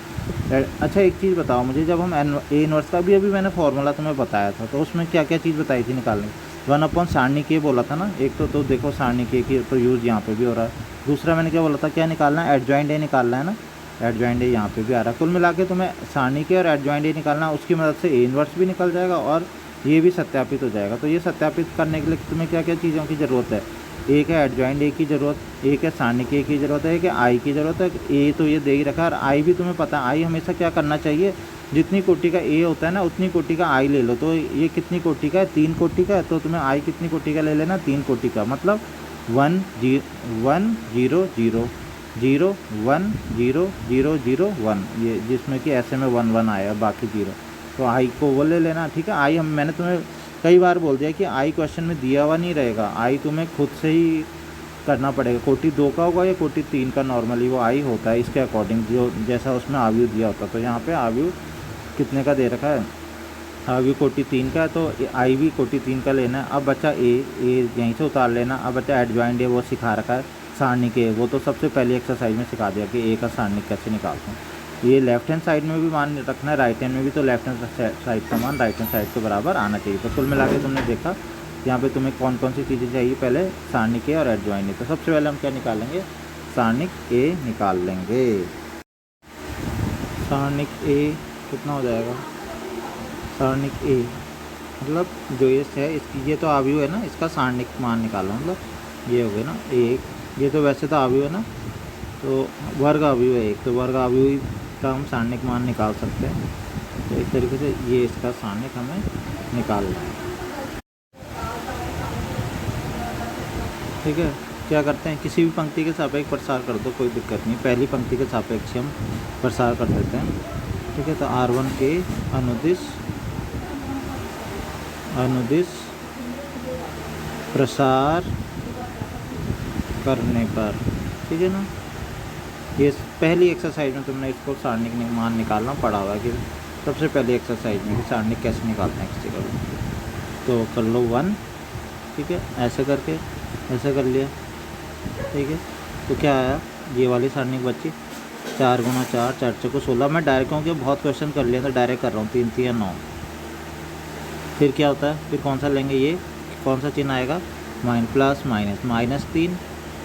अच्छा एक चीज़ बताओ मुझे, जब हम ए इन्वर्स का अभी मैंने फार्मूला तुम्हें बताया था, तो उसमें क्या क्या चीज़ बताई थी निकालने की। 1 अपॉन सारणी के बोला था ना, एक तो देखो सारणी के की तो यूज़ यहाँ पे भी हो रहा है। दूसरा मैंने क्या बोला था, क्या निकालना है, एडजॉइंट ए निकालना है ना, एडजॉइंट ए यहाँ पे भी आ रहा है। कुल मिला के तुम्हें सारणी के और एडजॉइंट ए निकालना है, उसकी मदद से ए इन्वर्स भी निकल जाएगा और ये भी सत्यापित हो जाएगा। तो ये सत्यापित करने के लिए तुम्हें क्या क्या चीज़ों की ज़रूरत है, एक है एडजॉइंट ए की ज़रूरत, एक है सारणी के की ज़रूरत है, एक है आई की ज़रूरत है। ए तो ये दे ही रखा है और आई भी तुम्हें पता है, आई हमेशा क्या करना चाहिए, जितनी कोटि का ए होता है ना उतनी कोटि का आई ले लो। तो ये कितनी कोटि का है, 3 कोटि का है, तो तुम्हें आई कितनी कोटि का ले लेना, 3 कोटि का, मतलब 1 0 1 0 0 0 1 0 0 0 1, ये जिसमें कि ऐसे में 1 1 आया बाकी 0, तो आई को वो ले लेना। ठीक है, आई हम मैंने तुम्हें कई बार बोल दिया कि आई क्वेश्चन में दिया हुआ नहीं रहेगा, आई तुम्हें खुद से ही करना पड़ेगा। कोटि 2 का होगा या कोटि 3 का, नॉर्मली वो आई होता है इसके अकॉर्डिंग जो जैसा उसमें आव्यू दिया होता है। तो यहाँ पे आव्यू कितने का दे रखा है, आव्यू कोटि 3 का है, तो आई भी कोटि 3 का लेना है। अब बच्चा ए यहीं से उतार लेना। अब बच्चा एडजॉइंट ए वो सिखा रखा है, सारणी के वो तो सबसे पहले एक्सरसाइज में सिखा दिया कि ए का सारणी कैसे निकालते हैं। ये लेफ्ट हैंड साइड में भी मान रखना है, राइट हैंड में भी, तो लेफ्ट हैंड साइड का मान राइट हैंड साइड के बराबर आना चाहिए। तो कुल मिला के तुमने देखा यहाँ पे तुम्हें कौन कौन सी चीज़ें चाहिए, पहले सारणिक ए और एडजॉइंट ए। तो सबसे पहले हम क्या निकालेंगे, सारणिक ए निकाल लेंगे। सारणिक ए कितना हो जाएगा, सारणिक ए मतलब जो ये है इसकी, ये तो आव्यूह है ना, इसका सारणिक मान निकालना, मतलब ये हो गया ना एक, ये तो वैसे तो आव्यूह है ना, तो वर्ग आव्यूह है एक, तो वर्ग आव्यूह का हम सारणिक मान निकाल सकते हैं। तो इस तरीके से ये इसका सारणिक हमें निकालना है। ठीक है, क्या करते हैं, किसी भी पंक्ति के सापेक्ष प्रसार कर दो, कोई दिक्कत नहीं, पहली पंक्ति के सापेक्ष हम प्रसार कर देते हैं। ठीक है, तो R1 के अनुदिश प्रसार करने पर, ठीक है ना, ये पहली एक्सरसाइज में तुमने इसको सारणिक मान निकालना पड़ा हुआ है कि सबसे पहली एक्सरसाइज में कि सारणिक कैसे निकालते हैं किसी का भी। तो कर लो 1, ठीक है, ऐसे करके ऐसे कर लिया। ठीक है, तो क्या आया, ये वाली सारणिक बच्ची 4 गुना 4 4 चौको 16। मैं डायरेक्ट क्योंकि बहुत क्वेश्चन कर लिया तो डायरेक्ट कर रहा हूँ, 3 3 9। फिर क्या होता है, फिर कौन सा लेंगे, ये कौन सा चिन्ह आएगा, प्लस माइनस 3।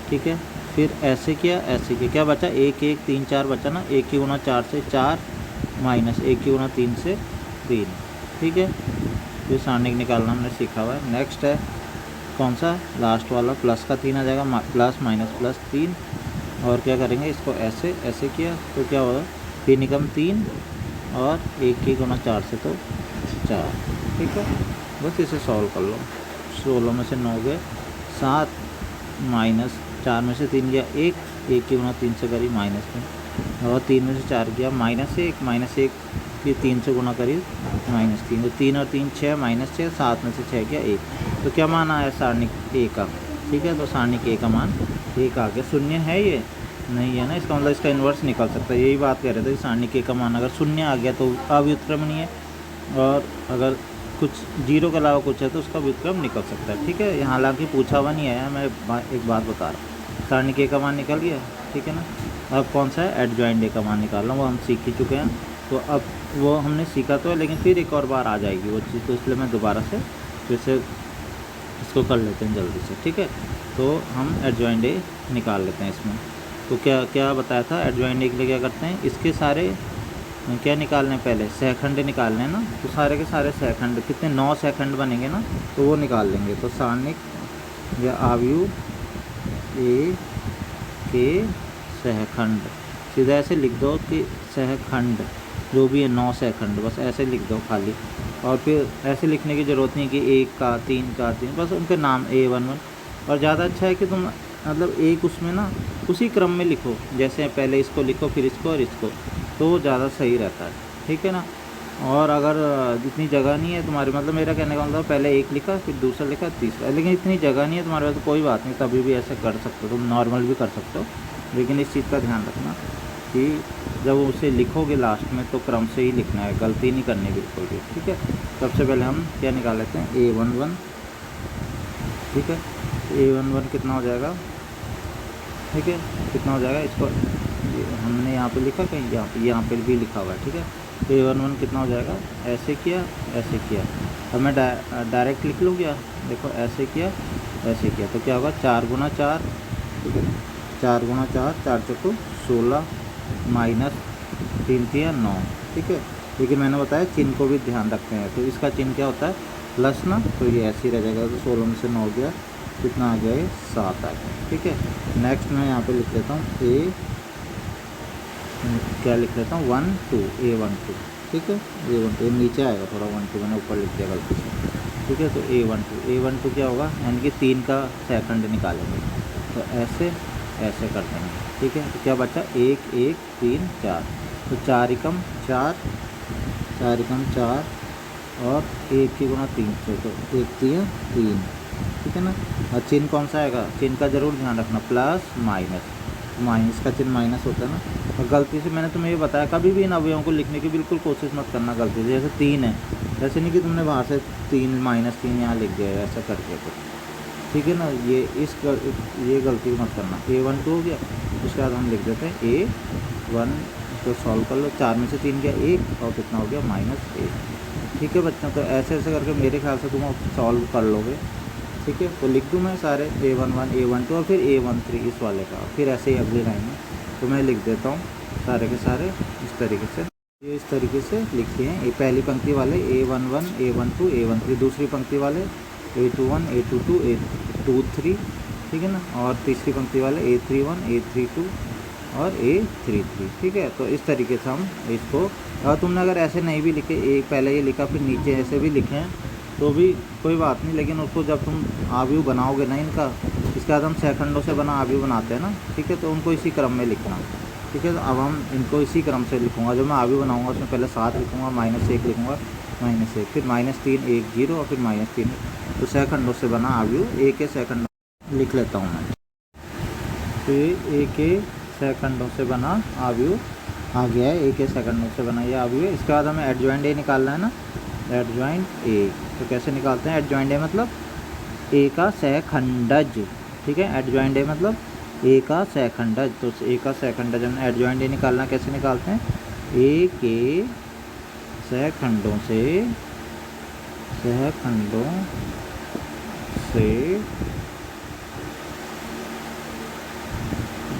ठीक है, फिर ऐसे किया ऐसे किया, क्या बचा 1 1 3 4 बचा ना, 1 की गुना 4 से 4 माइनस 1 की गुना 3 से 3। ठीक है, फिर सारणिक निकालना हमने सीखा हुआ है। नेक्स्ट है कौन सा, लास्ट वाला, प्लस का 3 आ जाएगा, प्लस माइनस प्लस 3। और क्या करेंगे, इसको ऐसे ऐसे किया तो क्या होगा, 3 निकम 3 और 1 की गुना 4 से तो 4। ठीक है, बस इसे सॉल्व कर लो। 16 में से 9 गए 7, माइनस 4 में से 3 गया 1, 1 की गुना 3 से करी -3, और 3 में से 4 गया -1 की 3 से गुना करी -3, तो 3 और 3 6 -6, 7 में से 6 गया 1। तो क्या मान आया सारणिक ए का। ठीक है, तो सारणिक ए का मान 1 आ गया। शून्य है ये नहीं है ना, इसका मतलब इसका इन्वर्स निकल सकता है, यही बात कह रहे थे कि सारणिक ए का मान अगर शून्य आ गया तो अव्युत्क्रमणीय है, और अगर कुछ 0 के अलावा कुछ है तो उसका व्युत्क्रम निकल सकता है। ठीक है, हालांकि पूछा हुआ नहीं आया, मैं एक बात बता रहा हूँ, सारणिक ए का मान निकल गया। ठीक है ना, अब कौन सा है, एडजॉइंट ए का मान निकालना, वो हम सीख ही चुके हैं। तो अब वो हमने सीखा तो है, लेकिन फिर एक और बार आ जाएगी वो चीज़, तो इसलिए मैं दोबारा से फिर से इसको कर लेते हैं जल्दी से। ठीक है, तो हम एडजॉइंट ए निकाल लेते हैं इसमें। तो क्या क्या बताया था, एडजॉइंट ए के लिए क्या करते हैं, इसके सारे क्या निकालने, पहले सहखंड निकालने हैं ना, तो सारे के सारे सहखंड कितने, 9 सहखंड बनेंगे ना, तो वो निकाल लेंगे। तो सारणिक या आव्यूह ए के सहखंड, सीधा ऐसे लिख दो कि सहखंड जो भी है 9 सहखंड, बस ऐसे लिख दो खाली। और फिर ऐसे लिखने की ज़रूरत नहीं कि 1 का 3 का 3, बस उनके नाम A11। और ज़्यादा अच्छा है कि तुम मतलब एक उसमें ना उसी क्रम में लिखो, जैसे पहले इसको लिखो फिर इसको और इसको, तो ज़्यादा सही रहता है। ठीक है ना, और अगर इतनी जगह नहीं है तुम्हारे, मतलब मेरा कहने का मतलब पहले एक लिखा फिर दूसरा लिखा तीसरा, लेकिन इतनी जगह नहीं है तुम्हारे पास तो कोई बात नहीं, तभी भी ऐसे कर सकते हो, तुम नॉर्मल भी कर सकते हो। लेकिन इस चीज़ का ध्यान रखना कि जब उसे लिखोगे लास्ट में तो क्रम से ही लिखना है, गलती नहीं करनी बिल्कुल भी। ठीक है, सबसे पहले हम क्या निकाल लेते हैं, A11। ठीक है, A11 कितना हो जाएगा, ठीक है, कितना हो जाएगा, इसको हमने यहाँ पे लिखा कहीं, यहाँ पे भी लिखा हुआ है। ठीक है, A11 कितना हो जाएगा, ऐसे किया ऐसे किया। अब मैं डायरेक्ट लिख लूँ क्या, देखो ऐसे किया, ऐसे किया, तो क्या होगा 4 गुना 4, ठीक है, 4 गुना 4, 4 चौको 16 माइनस 3 तिया 9, ठीक है। लेकिन मैंने बताया चिन्ह को भी ध्यान रखते हैं, तो इसका चिन्ह क्या होता है प्लस ना, तो ये ऐसे ही रह जाएगा। तो 16 में से 9 गया, कितना आ गया, 7 आ गया, ठीक है। नेक्स्ट मैं यहाँ पे लिख लेता हूँ ए, क्या लिख लेता हूँ 1 2 A12, ठीक है, A12 नीचे आएगा थोड़ा, 1 2 मैंने ऊपर लिख दिया गलती से, ठीक है। तो A12 क्या होगा, यानी कि 3 का सेकंड निकालेंगे, तो ऐसे ऐसे कर देंगे, ठीक है। तो क्या बचा 1 1 3 4, तो 4 एकम 4, 4 एकम 4 और 1 की गुना 3 से, तो 1 3 3, ठीक है ना। और चिन्ह कौन सा आएगा, चिन्ह का ज़रूर ध्यान रखना, प्लस माइनस, माइनस का चिन्ह माइनस होता है ना। और गलती से मैंने तुम्हें ये बताया, कभी भी इन अवयवों को लिखने की बिल्कुल कोशिश मत करना गलती से। जैसे 3 है, ऐसे नहीं कि तुमने वहाँ से 3 -3 यहाँ लिख दिया है, ऐसा करके कुछ, ठीक है ना। ये गलती मत करना। A12 हो गया, उसके बाद हम लिख देते हैं A1, इसको सॉल्व कर लो, 4 में से 3 गया 1, और कितना हो गया -1, ठीक है बच्चों। तो ऐसे ऐसे करके मेरे ख्याल से तुम सॉल्व कर लोगे, ठीक है। तो लिख दूँ मैं सारे A11 A12 और फिर A13 इस वाले का, फिर ऐसे ही अगली लाइन में तो मैं लिख देता हूँ सारे के सारे इस तरीके से। ये इस तरीके से लिखे हैं, ये पहली पंक्ति वाले A11 A12 A13, दूसरी पंक्ति वाले A21 A22 A23, ठीक है ना, और तीसरी पंक्ति वाले A31 A32 और A33, ठीक है। तो इस तरीके से हम इसको, और तुमने अगर ऐसे नहीं भी लिखे, एक पहले ये लिखा फिर नीचे ऐसे भी लिखे हैं तो भी कोई बात नहीं, लेकिन उसको जब तुम आव्यूह बनाओगे ना इनका, इसके बाद हम सेकंडों से बना आव्यूह बनाते हैं ना, ठीक है, तो उनको इसी क्रम में लिखना, ठीक है। तो अब हम इनको इसी क्रम से लिखूँगा, जो मैं आव्यूह बनाऊँगा उसमें पहले 7 लिखूँगा, -1 लिखूँगा, -1, फिर -3 1 0 और फिर -3, तो सेकंडों से बना आव्यूह ए के सेकंड लिख लेता हूँ मैं। तो ये ए के सेकंडों से बना आव्यूह आ गया है, ए के सेकंडों से बना ये आव्यूह है। इसके बाद हमें एडजॉइंट ए निकालना है ना, एडजॉइंट ए, तो कैसे निकालते हैं एडजॉइंट ए, मतलब ए का सहखंडज, ठीक है। एडजॉइंट ए मतलब ए का सहखंडज, तो ए का सहखंडज हमने एडजॉइंट ए निकालना, कैसे निकालते हैं, ए के सहखंडों से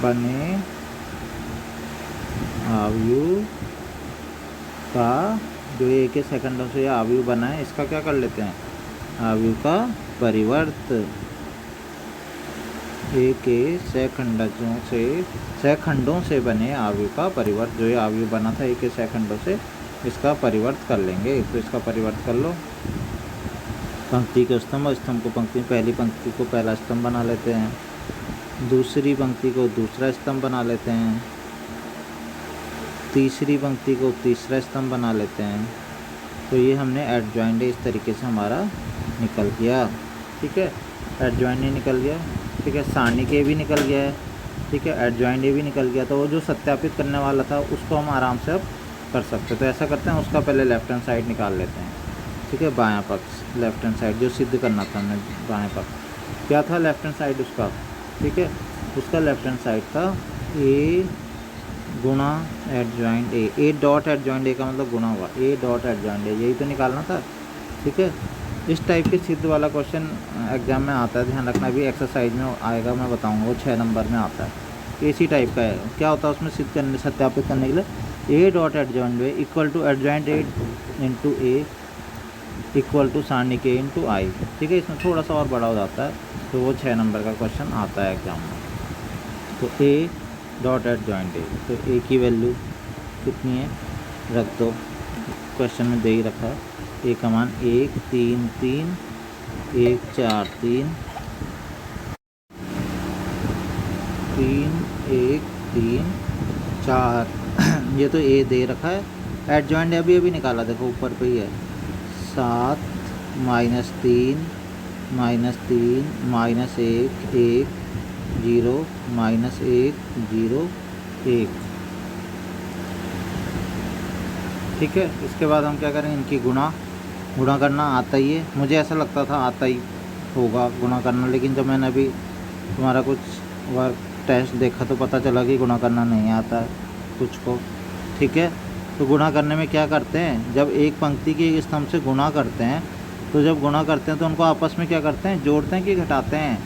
बने आव्यूह का, जो ए के सेकंडों से आव्यूह बना है, इसका क्या कर लेते हैं, आव्यूह का परिवर्त। ए के सहखंडों से बने आव्यूह का परिवर्त, जो ये आव्यूह बना था ए के सहखंडों से, इसका परिवर्त कर लेंगे। तो इसका परिवर्त कर लो, पंक्ति के स्तंभ और स्तंभ को पंक्ति, पहली पंक्ति को पहला स्तंभ बना लेते हैं, दूसरी पंक्ति को दूसरा स्तंभ बना लेते हैं, तीसरी पंक्ति को तीसरा स्तंभ बना लेते हैं। तो ये हमने एडजॉइंट ए इस तरीके से हमारा निकल गया, ठीक है, एडजॉइंट ए निकल गया, ठीक है, सारणिक ए भी निकल गया है, ठीक है, एडजॉइंट ए भी निकल गया। तो वो जो सत्यापित करने वाला था उसको हम आराम से अब कर सकते हैं। तो ऐसा करते हैं, उसका पहले लेफ्ट हैंड साइड निकाल लेते हैं, ठीक है, बायां पक्ष, लेफ्ट हैंड साइड जो सिद्ध करना था हमें, बायां पक्ष क्या था लेफ्ट हैंड साइड उसका, ठीक है, उसका लेफ्ट हैंड साइड था ए गुणा adjoint A, A dot adjoint ए का मतलब गुणा हुआ, ए डॉट एडजॉइंट ए, यही तो निकालना था, ठीक है। इस टाइप के सिद्ध वाला क्वेश्चन एग्जाम में आता है, ध्यान रखना, भी एक्सरसाइज में आएगा, मैं बताऊंगा, वो 6 नंबर में आता है। इसी टाइप का है, क्या होता है उसमें सिद्ध करने, सत्यापित करने के लिए A dot adjoint A equal to adjoint A into A equal to सारणिक ए इंटू आई, ठीक है। इसमें थोड़ा सा और बड़ा हो जाता है, तो वो 6 नंबर का क्वेश्चन आता है एग्जाम में। तो ए डॉट एडजॉइंट ए, तो ए की वैल्यू कितनी है रख दो, क्वेश्चन में दे ही रखा है, ए का मान 1 3 3 1 4 3 3 1 3 4 ये तो ए दे रखा है। एडजॉइंट अभी अभी निकाला, देखो ऊपर पे ही है, 7 -3 -3 -1 1 0 -1 0 1, ठीक है। इसके बाद हम क्या करेंगे, इनकी गुणा करना आता ही है, मुझे ऐसा लगता था आता ही होगा गुणा करना, लेकिन जब मैंने अभी तुम्हारा कुछ वर्क टेस्ट देखा तो पता चला कि गुणा करना नहीं आता है कुछ को, ठीक है। तो गुणा करने में क्या करते हैं, जब एक पंक्ति के एक स्तंभ से गुणा करते हैं तो जब गुणा करते हैं तो उनको आपस में क्या करते हैं, जोड़ते हैं कि घटाते हैं।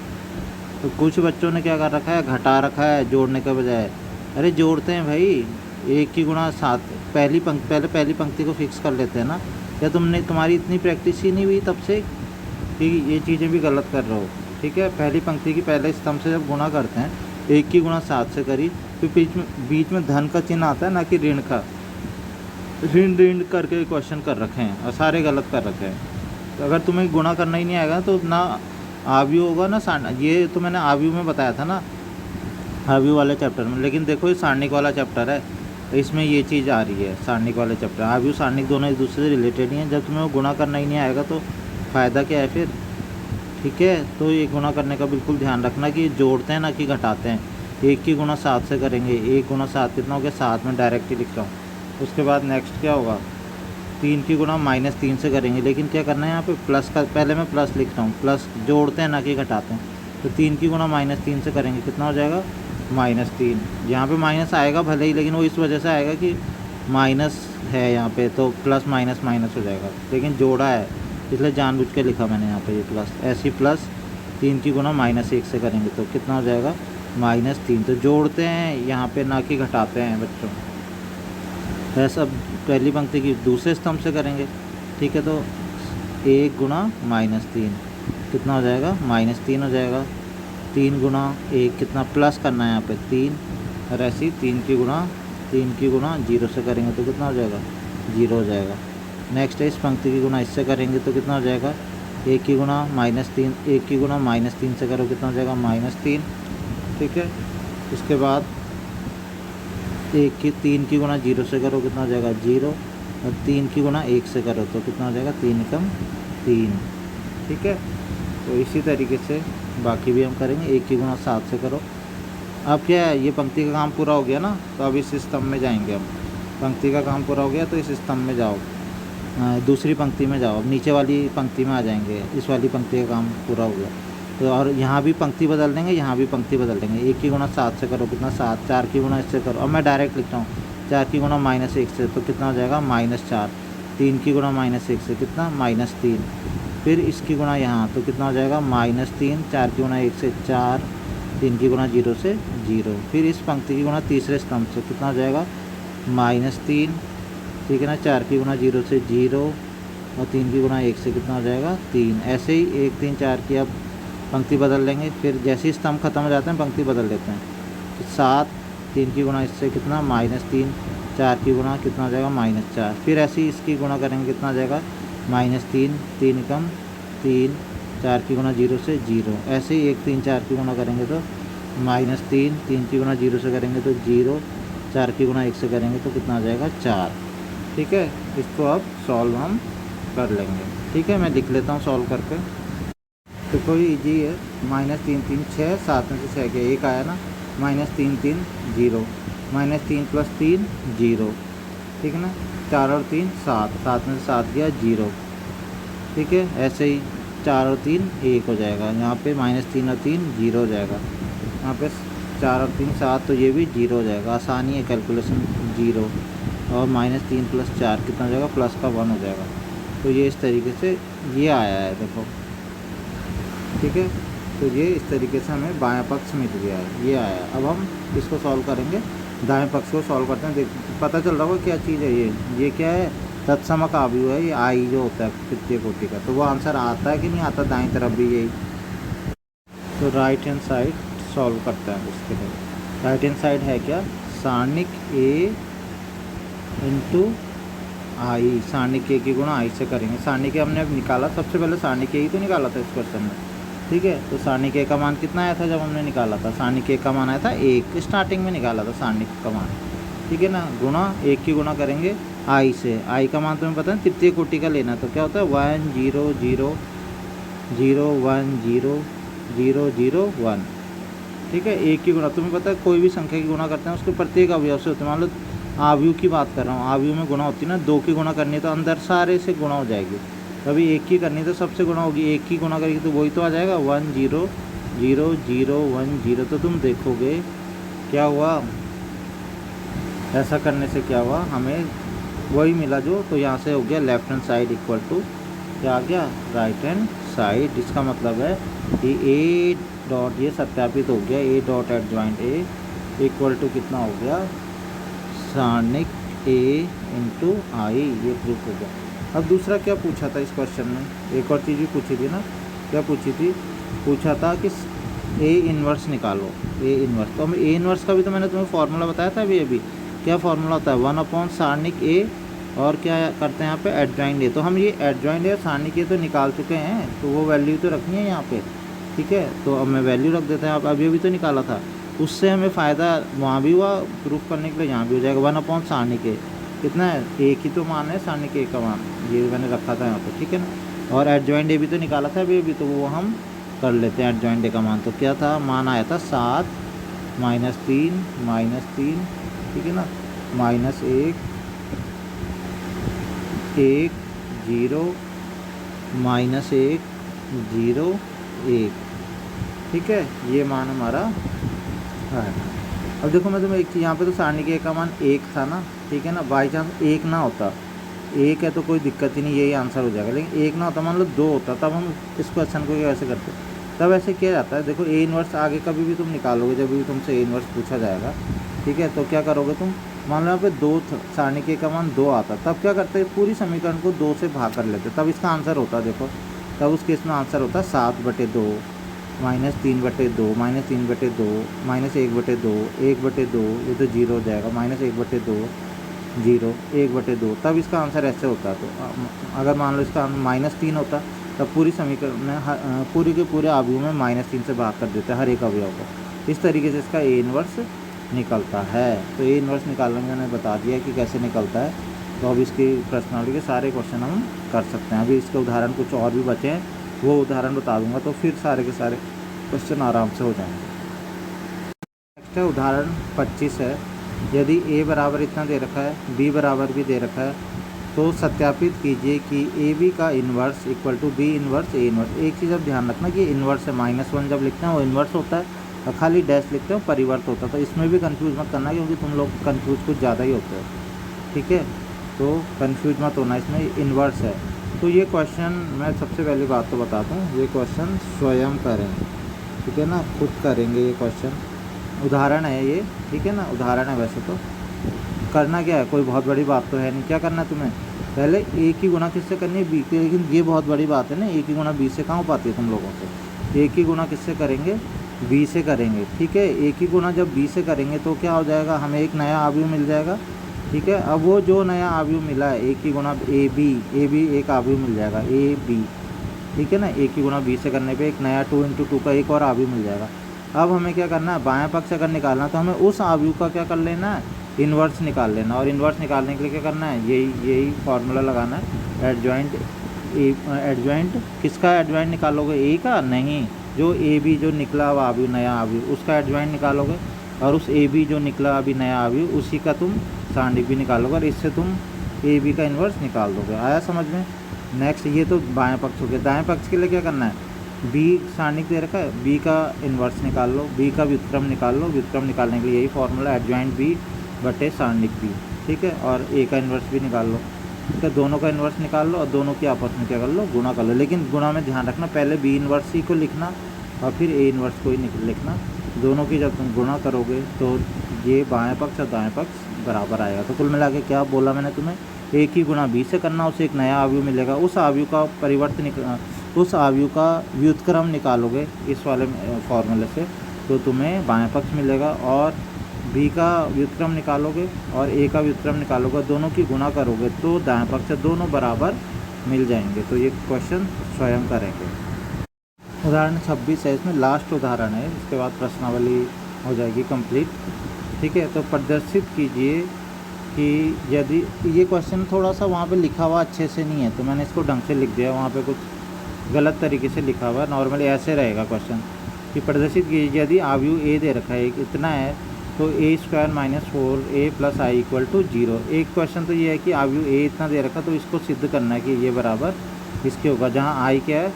तो कुछ बच्चों ने क्या कर रखा है, घटा रखा है जोड़ने के बजाय। अरे जोड़ते हैं भाई, 1 की गुणा 7, पहले पहली पंक्ति को फिक्स कर लेते हैं ना। या तुम्हारी इतनी प्रैक्टिस ही नहीं हुई तब से कि ये चीज़ें भी गलत कर रहे हो। ठीक है, पहली पंक्ति की पहले स्तंभ से जब गुणा करते हैं, 1 की गुणा 7 से करी, फिर बीच में धन का चिन्ह आता है ना कि ऋण का, ऋण करके क्वेश्चन कर रखे हैं और सारे गलत कर रखे हैं। तो अगर तुम्हें गुणा करना ही नहीं आएगा तो ना आव्यूह होगा ना ये तो मैंने आव्यूह में बताया था ना, आव्यूह वाले चैप्टर में। लेकिन देखो ये सारणिक वाला चैप्टर है, तो इसमें ये चीज़ आ रही है। सारणिक वाले चैप्टर, आव्यूह सारणिक दोनों एक दूसरे से रिलेटेड ही हैं। जब तुम्हें वो गुणा करना ही नहीं आएगा तो फ़ायदा क्या है फिर। ठीक है, तो ये गुणा करने का बिल्कुल ध्यान रखना कि जोड़ते हैं ना कि घटाते हैं। 1 की गुणा 7 से करेंगे, 1 गुणा 7 कितना हो गया, 7 में डायरेक्ट ही लिख रहा हूँ। उसके बाद नेक्स्ट क्या होगा, 3 की गुणा -3 से करेंगे। लेकिन क्या करना है यहाँ पे, प्लस का, पहले मैं प्लस लिख रहा हूँ, प्लस जोड़ते हैं ना कि घटाते हैं। तो 3 की गुणा -3 से करेंगे, कितना हो जाएगा, -3। यहाँ पे माइनस आएगा भले ही, लेकिन वो इस वजह से आएगा कि माइनस है यहाँ पे, तो प्लस माइनस माइनस हो जाएगा। लेकिन जोड़ा है इसलिए जानबूझ के लिखा मैंने यहाँ पे ये प्लस, ऐसी प्लस 3 की गुणा -1 से करेंगे तो कितना हो जाएगा, -3। तो जोड़ते हैं यहाँ पे ना कि घटाते हैं बच्चों। ऐसा पहली पंक्ति की दूसरे स्तंभ से करेंगे। ठीक है, तो 1 गुणा -3 कितना हो जाएगा, -3 हो जाएगा। 3 गुणा 1 कितना, प्लस करना है यहाँ पे 3, और ऐसी 3 की गुणा 0 से करेंगे तो कितना हो जाएगा, 0 हो जाएगा। नेक्स्ट है इस पंक्ति की गुणा इससे करेंगे तो कितना हो जाएगा, 1 की गुणा -3, 1 की गुणा -3 से करो कितना हो जाएगा, -3। ठीक है, उसके बाद 3 की गुणा 0 से करो कितना हो जाएगा, 0, और 3 की गुणा 1 से करो तो कितना हो जाएगा, 3 एकम 3। ठीक है, तो इसी तरीके से बाकी भी हम करेंगे। 1 की गुणा 7 से करो। अब क्या है, ये पंक्ति का काम पूरा हो गया ना, तो अब इस स्तंभ में जाएंगे हम। पंक्ति का काम पूरा हो गया तो इस स्तंभ में जाओ, दूसरी पंक्ति में जाओ, अब नीचे वाली पंक्ति में आ जाएंगे। इस वाली पंक्ति का काम पूरा हो गया तो, और यहाँ भी पंक्ति बदल देंगे, यहाँ भी पंक्ति बदल देंगे। 1 की गुणा 7 से करो कितना, 7। 4 की गुणा इससे करो, अब मैं डायरेक्ट लिखता हूँ, 4 की गुणा -1 से तो कितना हो जाएगा, -4। 3 की गुणा -1 से कितना, -3। फिर इसकी गुणा यहाँ तो कितना हो जाएगा, -3। 4 की गुणा 1 से 4, 3 की गुणा 0 से 0। फिर इस पंक्ति की गुणा तीसरे स्तंभ से कितना हो जाएगा, -3। ठीक है ना, 4 की गुणा 0 से 0, और 3 की गुणा 1 से कितना हो जाएगा, 3। ऐसे ही 1 3 4 की अब पंक्ति बदल लेंगे। फिर जैसे ही स्तंभ खत्म हो जाते हैं पंक्ति बदल लेते हैं। तो 7, 3 की गुणा इससे कितना, -3, 4 की गुणा कितना हो जाएगा, -4। फिर ऐसे ही इसकी गुणा करेंगे कितना हो जाएगा, -3, 3 एकम 3, 4 की गुणा 0 से 0। ऐसे ही 1 3 4 की गुणा करेंगे तो -3, 3 की गुणा 0 से करेंगे तो 0, 4 की गुणा 1 से करेंगे तो कितना हो जाएगा, 4। ठीक है, इसको अब सॉल्व हम कर लेंगे। ठीक है, मैं लिख लेता हूँ सॉल्व करके। तो कोई इजी है, -3 3 6, 7 में से 6 गया, 1 आया ना, -3 3 0, -3 + 3 0। ठीक है ना, 4 और 3 7, 7 में से 7 गया 0। ठीक है, ऐसे ही 4 और 3 1 हो जाएगा, यहाँ पे -3 और 3 0 हो जाएगा, यहाँ पे 4 और 3 7, तो ये भी 0 हो जाएगा। आसानी है कैलकुलेशन, 0, और -3 + 4 कितना हो जाएगा, प्लस का 1 हो जाएगा। तो ये इस तरीके से ये आया है, देखो। ठीक है, तो ये इस तरीके से हमें बायां पक्ष मिल गया है, ये आया। अब हम इसको सॉल्व करेंगे, दाएं पक्ष को सॉल्व करते हैं। देख, पता चल रहा होगा क्या चीज़ है ये क्या है, तत्समक आव्यूह है। ये आई जो होता है तृतीय कोटि का, तो वो आंसर आता है कि नहीं आता, दाएं तरफ भी यही। तो राइट हैंड साइड सॉल्व करते हैं उसके लिए। राइट हैंड साइड है क्या, सारणिक A × I, सारणिक A की गुणा I से करेंगे। सारणिक A हमने अब निकाला, सबसे पहले सारणिक A ही तो निकाला था इस क्वेश्चन में। ठीक है, तो सारणिक A का मान कितना आया था जब हमने निकाला था, सारणिक A का मान आया था 1, स्टार्टिंग में निकाला था सारणिक का मान। ठीक है ना, गुणा 1 की गुणा करेंगे I से। I का मान तुम्हें पता है तृतीय कोटि का लेना, तो क्या होता है 1 0 0 0 1 0 0 0 1। ठीक है, 1 की गुणा तुम्हें पता है कोई भी संख्या की गुणा करते हैं उसके प्रत्येक अवयव से होते हैं। मान लो आव्यूह की बात कर रहा हूँ, आव्यूह में गुणा होती है ना, 2 की गुणा करनी है तो अंदर सारे से गुणा हो जाएगी। कभी 1 की करनी तो सबसे गुणा होगी, 1 की गुणा करेगी तो वही तो आ जाएगा 1 0 0 0 1 0। तो तुम देखोगे क्या हुआ, ऐसा करने से क्या हुआ, हमें वही मिला जो, तो यहाँ से हो गया left hand side equal to क्या आ गया, राइट हैंड साइड। इसका मतलब है कि ए डॉट, ये सत्यापित हो गया, A dot adjoint A equal to कितना हो गया, सारणिक ए इंटू आई, ये प्रूफ हो गया। अब दूसरा क्या पूछा था इस क्वेश्चन में, एक और चीज़ भी पूछी थी ना, क्या पूछी थी, पूछा था कि ए इन्वर्स निकालो, ए इन्वर्स। तो हम ए इन्वर्स का भी तो मैंने तुम्हें फार्मूला बताया था अभी। क्या फार्मूला होता है, 1 सारणिक ए, और क्या करते हैं यहाँ पे एडजॉइंट ए। तो हम ये एडजॉइंट ए सारणिक ए तो निकाल चुके हैं, तो वो वैल्यू तो रखनी है यहाँ पे, ठीक है। तो अब मैं वैल्यू रख देते हैं, आप अभी तो निकाला था, उससे हमें फ़ायदा वहाँ भी हुआ, प्रूफ करने के लिए यहाँ भी हो जाएगा। 1 सारणिक ए कितना है, एक ही तो मान है सारणिक ए का मान, ये मैंने रखा था यहाँ पे, ठीक है ना। और एडजॉइंट ए भी तो निकाला था अभी, तो वो हम कर लेते हैं। एडजॉइंट ए का मान तो क्या था, मान आया था 7 -3, ठीक है ना, -1 1 0 -1 0 1, ठीक है, ये मान हमारा है। अब देखो मैं तुम्हें एक चीज़, यहाँ पे तो सारणिक ए का मान 1 था ना, ठीक है ना। बाई चांस 1 ना होता, 1 है तो कोई दिक्कत ही नहीं, यही आंसर हो जाएगा। लेकिन 1 ना होता, मान लो 2 होता, तब हम इस क्वेश्चन को कैसे करते, तब ऐसे किया जाता है। देखो ए इन्वर्स आगे कभी भी तुम निकालोगे, जब भी तुमसे ए इन्वर्स पूछा जाएगा, ठीक है, तो क्या करोगे तुम, मान लो यहाँ पे 2 सारणिक ए का मान 2 आता, तब क्या करते, पूरी समीकरण को 2 से भाग कर लेते, तब इसका आंसर होता, देखो तब उस केस में आंसर होता 7/2 -3/2 -3/2 -1/2 1/2, ये तो 0 हो जाएगा, -1/2 0 1/2, तब इसका आंसर ऐसे होता। तो अगर मान लो इसका -3 होता, तब पूरी समीकरण में पूरे के पूरे अवयव में -3 से भाग कर देते हैं हर एक अवयव को। इस तरीके से इसका ए इन्वर्स निकलता है। तो ए इन्वर्स निकालने में मैंने बता दिया कि कैसे निकलता है। तो अब इसकी प्रश्नावली के सारे क्वेश्चन हम कर सकते हैं। अभी इसके उदाहरण कुछ और भी बचे हैं, वो उदाहरण बता दूंगा, तो फिर सारे के सारे क्वेश्चन आराम से हो जाएंगे। नेक्स्ट है उदाहरण 25 है, यदि a बराबर इतना दे रखा है, b बराबर भी दे रखा है, तो सत्यापित कीजिए कि ए बी का inverse equal to B inverse A inverse. एक चीज़ अब ध्यान रखना कि इन्वर्स है, -1 जब लिखते हैं वो इन्वर्स होता है, और खाली डैश लिखते हैं परिवर्त होता है। तो इसमें भी कंफ्यूज मत करना, क्योंकि तुम लोग कंफ्यूज कुछ ज़्यादा ही होते हो, ठीक है। तो कंफ्यूज मत होना, इसमें इन्वर्स है। तो ये क्वेश्चन मैं सबसे पहली बात तो बताता हूँ, ये क्वेश्चन स्वयं करें, ठीक है ना, खुद करेंगे ये क्वेश्चन। उदाहरण है ये, ठीक है ना, उदाहरण है। वैसे तो करना क्या है, कोई बहुत बड़ी बात तो है नहीं। क्या करना है तुम्हें, पहले ए की गुणा किससे करनी है, बी की। लेकिन ये बहुत बड़ी बात है ना, ए की गुणा बी से कहाँ हो पाती है तुम लोगों से। ए की गुणा किससे करेंगे, बी से करेंगे, ठीक है। ए की गुणा जब बी से करेंगे तो क्या हो जाएगा, हमें एक नया अवयव मिल जाएगा, ठीक है। अब वो जो नया अवयव मिला है, ए की गुणा ए बी एक अवयव मिल जाएगा, ए बी, ठीक है ना। ए की गुणा बी से करने पे एक नया 2 × 2 का एक और अवयव मिल जाएगा। अब हमें क्या करना है, बाएं पक्ष अगर निकालना है तो हमें उस अवयव का क्या कर लेना है, इन्वर्स निकाल लेना। और इन्वर्स निकालने के लिए क्या करना है, यही फार्मूला लगाना है, एडजॉइंट किसका एडजॉइंट निकालोगे, ए का नहीं, जो ए बी जो निकला हुआ अवयव नया अवयव उसका एडजॉइंट निकालोगे, और उस ए बी जो निकला अभी नया अवयव उसी का तुम सारणिक भी निकालोगे, और इससे तुम ए बी का इन्वर्स निकाल दोगे। आया समझ में। नेक्स्ट ये तो बाएं पक्ष हो गया। दाएं पक्ष के लिए क्या करना है, बी सारणिक दे रखा है, बी का इन्वर्स निकाल लो, बी का व्युत्क्रम निकाल लो। व्युत्क्रम निकालने के लिए यही फॉर्मूला, एडजॉइंट बी बटे सारणिक बी, ठीक है। और ए का इन्वर्स भी निकाल लो, ठीक है। दोनों का इन्वर्स निकाल लो और दोनों की आपस में क्या कर लो, गुणा कर लो। लेकिन गुणा में ध्यान रखना, पहले बी इन्वर्स ही को लिखना और फिर ए इन्वर्स को ही लिखना। दोनों की जब तुम गुणा करोगे तो ये बाएँ पक्ष और दाएँ पक्ष बराबर आएगा। तो कुल मिला के क्या बोला मैंने तुम्हें, ए की गुणा बी से करना, उसे एक नया अवयव मिलेगा, उस अवयव का परिवर्तन, उस अवयव का व्युत्क्रम निकालोगे इस वाले फॉर्मूले से, तो तुम्हें बाएं पक्ष मिलेगा। और बी का व्युत्क्रम निकालोगे और ए का व्युत्क्रम निकालोगे, दोनों की गुणा करोगे तो दाएं पक्ष दोनों बराबर मिल जाएंगे। तो ये क्वेश्चन स्वयं करेंगे। उदाहरण 26 है, इसमें लास्ट उदाहरण है, इसके बाद प्रश्नावली हो जाएगी कंप्लीट, ठीक है। तो प्रदर्शित कीजिए कि यदि, ये क्वेश्चन थोड़ा सा वहाँ पे लिखा हुआ अच्छे से नहीं है, तो मैंने इसको ढंग से लिख दिया, वहाँ पे कुछ गलत तरीके से लिखा हुआ है। नॉर्मली ऐसे रहेगा क्वेश्चन कि प्रदर्शित कीजिए यदि अवयव ए दे रखा है इतना है, तो a² - 4a + i = 0। एक क्वेश्चन तो ये है कि अवयव ए इतना दे रखा, तो इसको सिद्ध करना है कि ये बराबर इसके होगा, जहाँ i क्या है,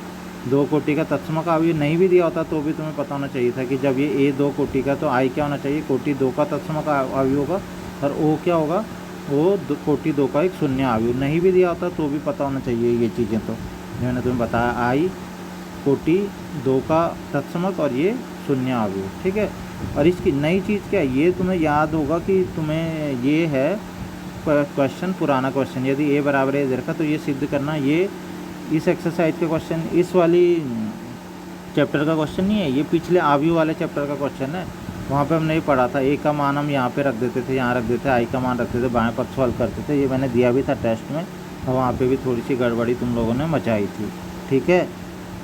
2 कोटि का तत्सम का अवयव नहीं भी दिया होता तो भी तुम्हें पता होना चाहिए था कि जब ये a 2 कोटि का, तो i क्या होना चाहिए, कोटि 2 का तत्सम का अवयव होगा, और o क्या होगा, वो कोटि 2 का एक शून्य अवयव। नहीं भी दिया होता तो भी पता होना चाहिए ये चीज़ें। तो जो मैंने तुम्हें बताया, आई कोटि 2 का तत्समक और ये शून्य अवयव, ठीक है। और इसकी नई चीज़ क्या है, ये तुम्हें याद होगा कि तुम्हें ये है क्वेश्चन, पुराना क्वेश्चन, यदि ए बराबर ए रखा तो ये सिद्ध करना, ये इस एक्सरसाइज के क्वेश्चन, इस वाली चैप्टर का क्वेश्चन नहीं है, ये पिछले अवयव वाले चैप्टर का क्वेश्चन है। वहाँ पे हमने ये पढ़ा था, ए का मान हम यहाँ पे रख देते थे, यहाँ रख देते, आई का मान रखते थे, बाएं पक्ष हल करते थे। ये मैंने दिया भी था टेस्ट में, और वहाँ पे भी थोड़ी सी गड़बड़ी तुम लोगों ने मचाई थी, ठीक है।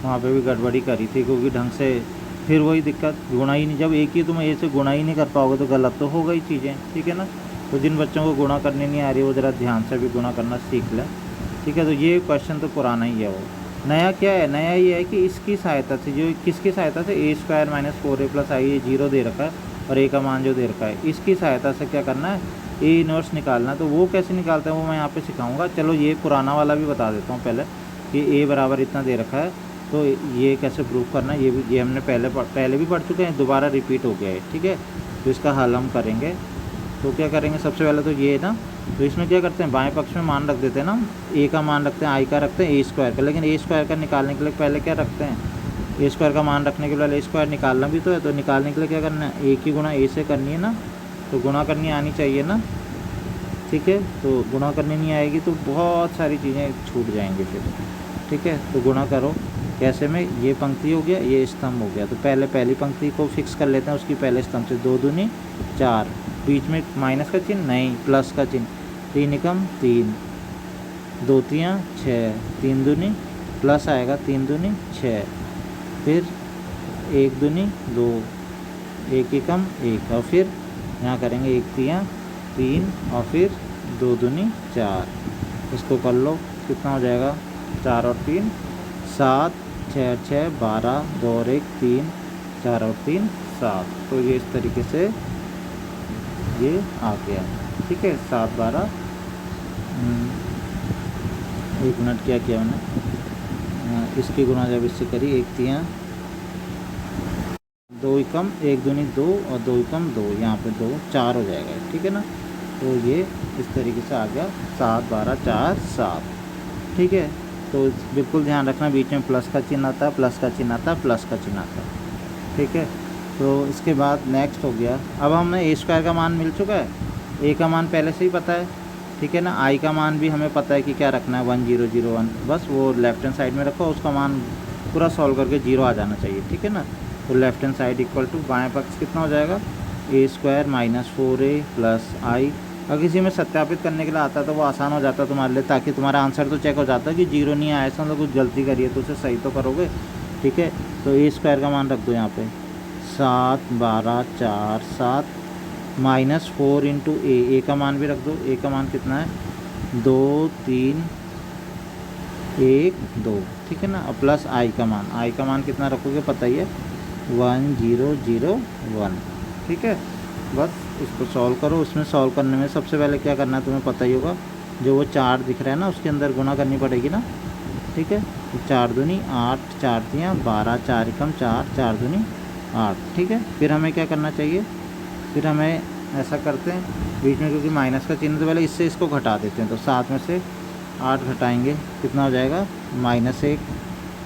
वहाँ पे भी गड़बड़ी करी थी, क्योंकि ढंग से फिर वही दिक्कत, गुणा ही नहीं, जब एक ही तुम ए से गुणा ही नहीं कर पाओगे तो गलत तो हो गई चीज़ें, ठीक है ना। तो जिन बच्चों को गुणा करनी नहीं आ रही वो ज़रा ध्यान से भी गुणा करना सीख लें, ठीक है। तो ये क्वेश्चन तो पुराना ही है। वो नया क्या है, नया ये है कि इसकी सहायता से, जो किसकी सहायता से, ए स्क्वायर माइनस 4a प्लस आई, ये 0 दे रखा है और ए का मान जो दे रखा है, इसकी सहायता से क्या करना है, ए इनवर्स निकालना है। तो वो कैसे निकालते हैं वो मैं यहाँ पे सिखाऊंगा। चलो ये पुराना वाला भी बता देता हूँ पहले, कि ए बराबर इतना दे रखा है, तो ये कैसे प्रूव करना है, ये हमने पहले भी पढ़ चुके हैं, दोबारा रिपीट हो गया है, ठीक है। तो इसका हल हम करेंगे। तो क्या करेंगे, सबसे पहले तो ये ना, तो इसमें क्या करते हैं, बाएं पक्ष में मान रख देते हैं ना, ए का मान रखते हैं, आई का रखते हैं, ए स्क्वायर का। लेकिन ए स्क्वायर का निकालने के लिए पहले क्या रखते हैं, ए स्क्वायर का मान रखने के बाद ए स्क्वायर निकालना भी तो है, तो निकालने के लिए क्या करना है, ए की गुणा ए से करनी है ना, तो गुणा करनी आनी चाहिए ना, ठीक है। तो गुणा करनी नहीं आएगी तो बहुत सारी चीज़ें छूट जाएंगी फिर, ठीक है। तो गुणा करो कैसे में, ये पंक्ति हो गया, ये स्तंभ हो गया, तो पहली पंक्ति को फिक्स कर लेते हैं, उसकी पहले स्तंभ से 2 दूनी 4, बीच में माइनस का चिन्ह नहीं, प्लस का चिन्ह, 3 एकम 3, 2 तियाँ 6, 3 दूनी प्लस आएगा, 3 दूनी 6, फिर 1 दूनी 2, 1 एकम 1, और फिर यहाँ करेंगे 1 तियाँ 3, और फिर 2 दूनी 4, इसको कर लो, कितना हो जाएगा, 4 और 3 7, 6 6 12, 2 और 1 3, 4 और 3 7। तो ये इस तरीके से ये आ गया, ठीक है। 7 12, 1 मिनट क्या किया मैंने, इसकी गुणा जब इससे करी, 1 तियाँ 2 एकम 1 दूनी 2 और 2 एकम 2, यहाँ पे 2 4 हो जाएगा, ठीक है ना। तो ये इस तरीके से आ गया, 7 12 4 7, ठीक है। तो बिल्कुल ध्यान रखना, बीच में प्लस का चिन्ह आता है, प्लस का चिन्ह आता है, प्लस का चिन्ह आता है, ठीक है। तो इसके बाद नेक्स्ट हो गया, अब हमें ए स्क्वायर का मान मिल चुका है, ए का मान पहले से ही पता है, ठीक है ना। आई का मान भी हमें पता है कि क्या रखना है, 1001, बस वो लेफ्ट हैंड साइड में रखो, उसका मान पूरा सॉल्व करके 0 आ जाना चाहिए, ठीक है ना। तो left hand side equal to बाएँ पक्ष कितना हो जाएगा, A square minus 4a plus I. अगर किसी में सत्यापित करने के लिए आता तो वो आसान हो जाता तुम्हारे लिए, ताकि तुम्हारा आंसर तो चेक हो जाता कि 0 नहीं आया, ऐसा मतलब कुछ गलती करिए तो उसे सही तो करोगे, ठीक है। तो ए स्क्वायर का मान रख दो यहाँ पे, 7 12 4 7 माइनस 4 इंटू ए का मान भी रख दो, ए का मान कितना है 2 3 1 2, ठीक है ना। और प्लस आई का मान कितना रखोगे पता ही है, 1 0 0 1, ठीक है। बस इसको सॉल्व करो। उसमें सॉल्व करने में सबसे पहले क्या करना है तुम्हें पता ही होगा, जो वो 4 दिख रहा है ना उसके अंदर गुणा करनी पड़ेगी ना, ठीक है। तो 4 दूनी 8, 4 तियाँ 12, 4 एकम 4, 4 दूनी 8, ठीक है। फिर हमें क्या करना चाहिए, फिर हमें ऐसा करते हैं, बीच में क्योंकि माइनस का चिन्ह तो पहले इससे इसको घटा देते हैं, तो 7 में से 8 घटाएंगे, कितना हो जाएगा, -1,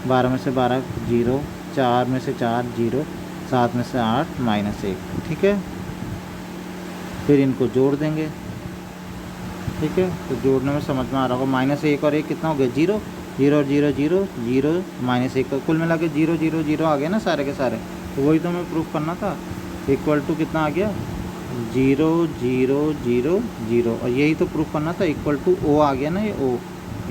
12 में से 12 0, 4 में से 4 0, 7 में से 8 -1, ठीक है। फिर इनको जोड़ देंगे, ठीक है। तो जोड़ने में समझ में आ रहा होगा, -1 और 1 कितना हो गया, 0 0 0 0 0 -1, कुल मिला के 0 0 0 आ गया ना सारे के सारे। तो वही तो हमें प्रूफ करना था, इक्वल टू कितना आ गया, 0 0 0 0, और यही तो प्रूफ करना था, इक्वल टू ओ आ गया ना, ये O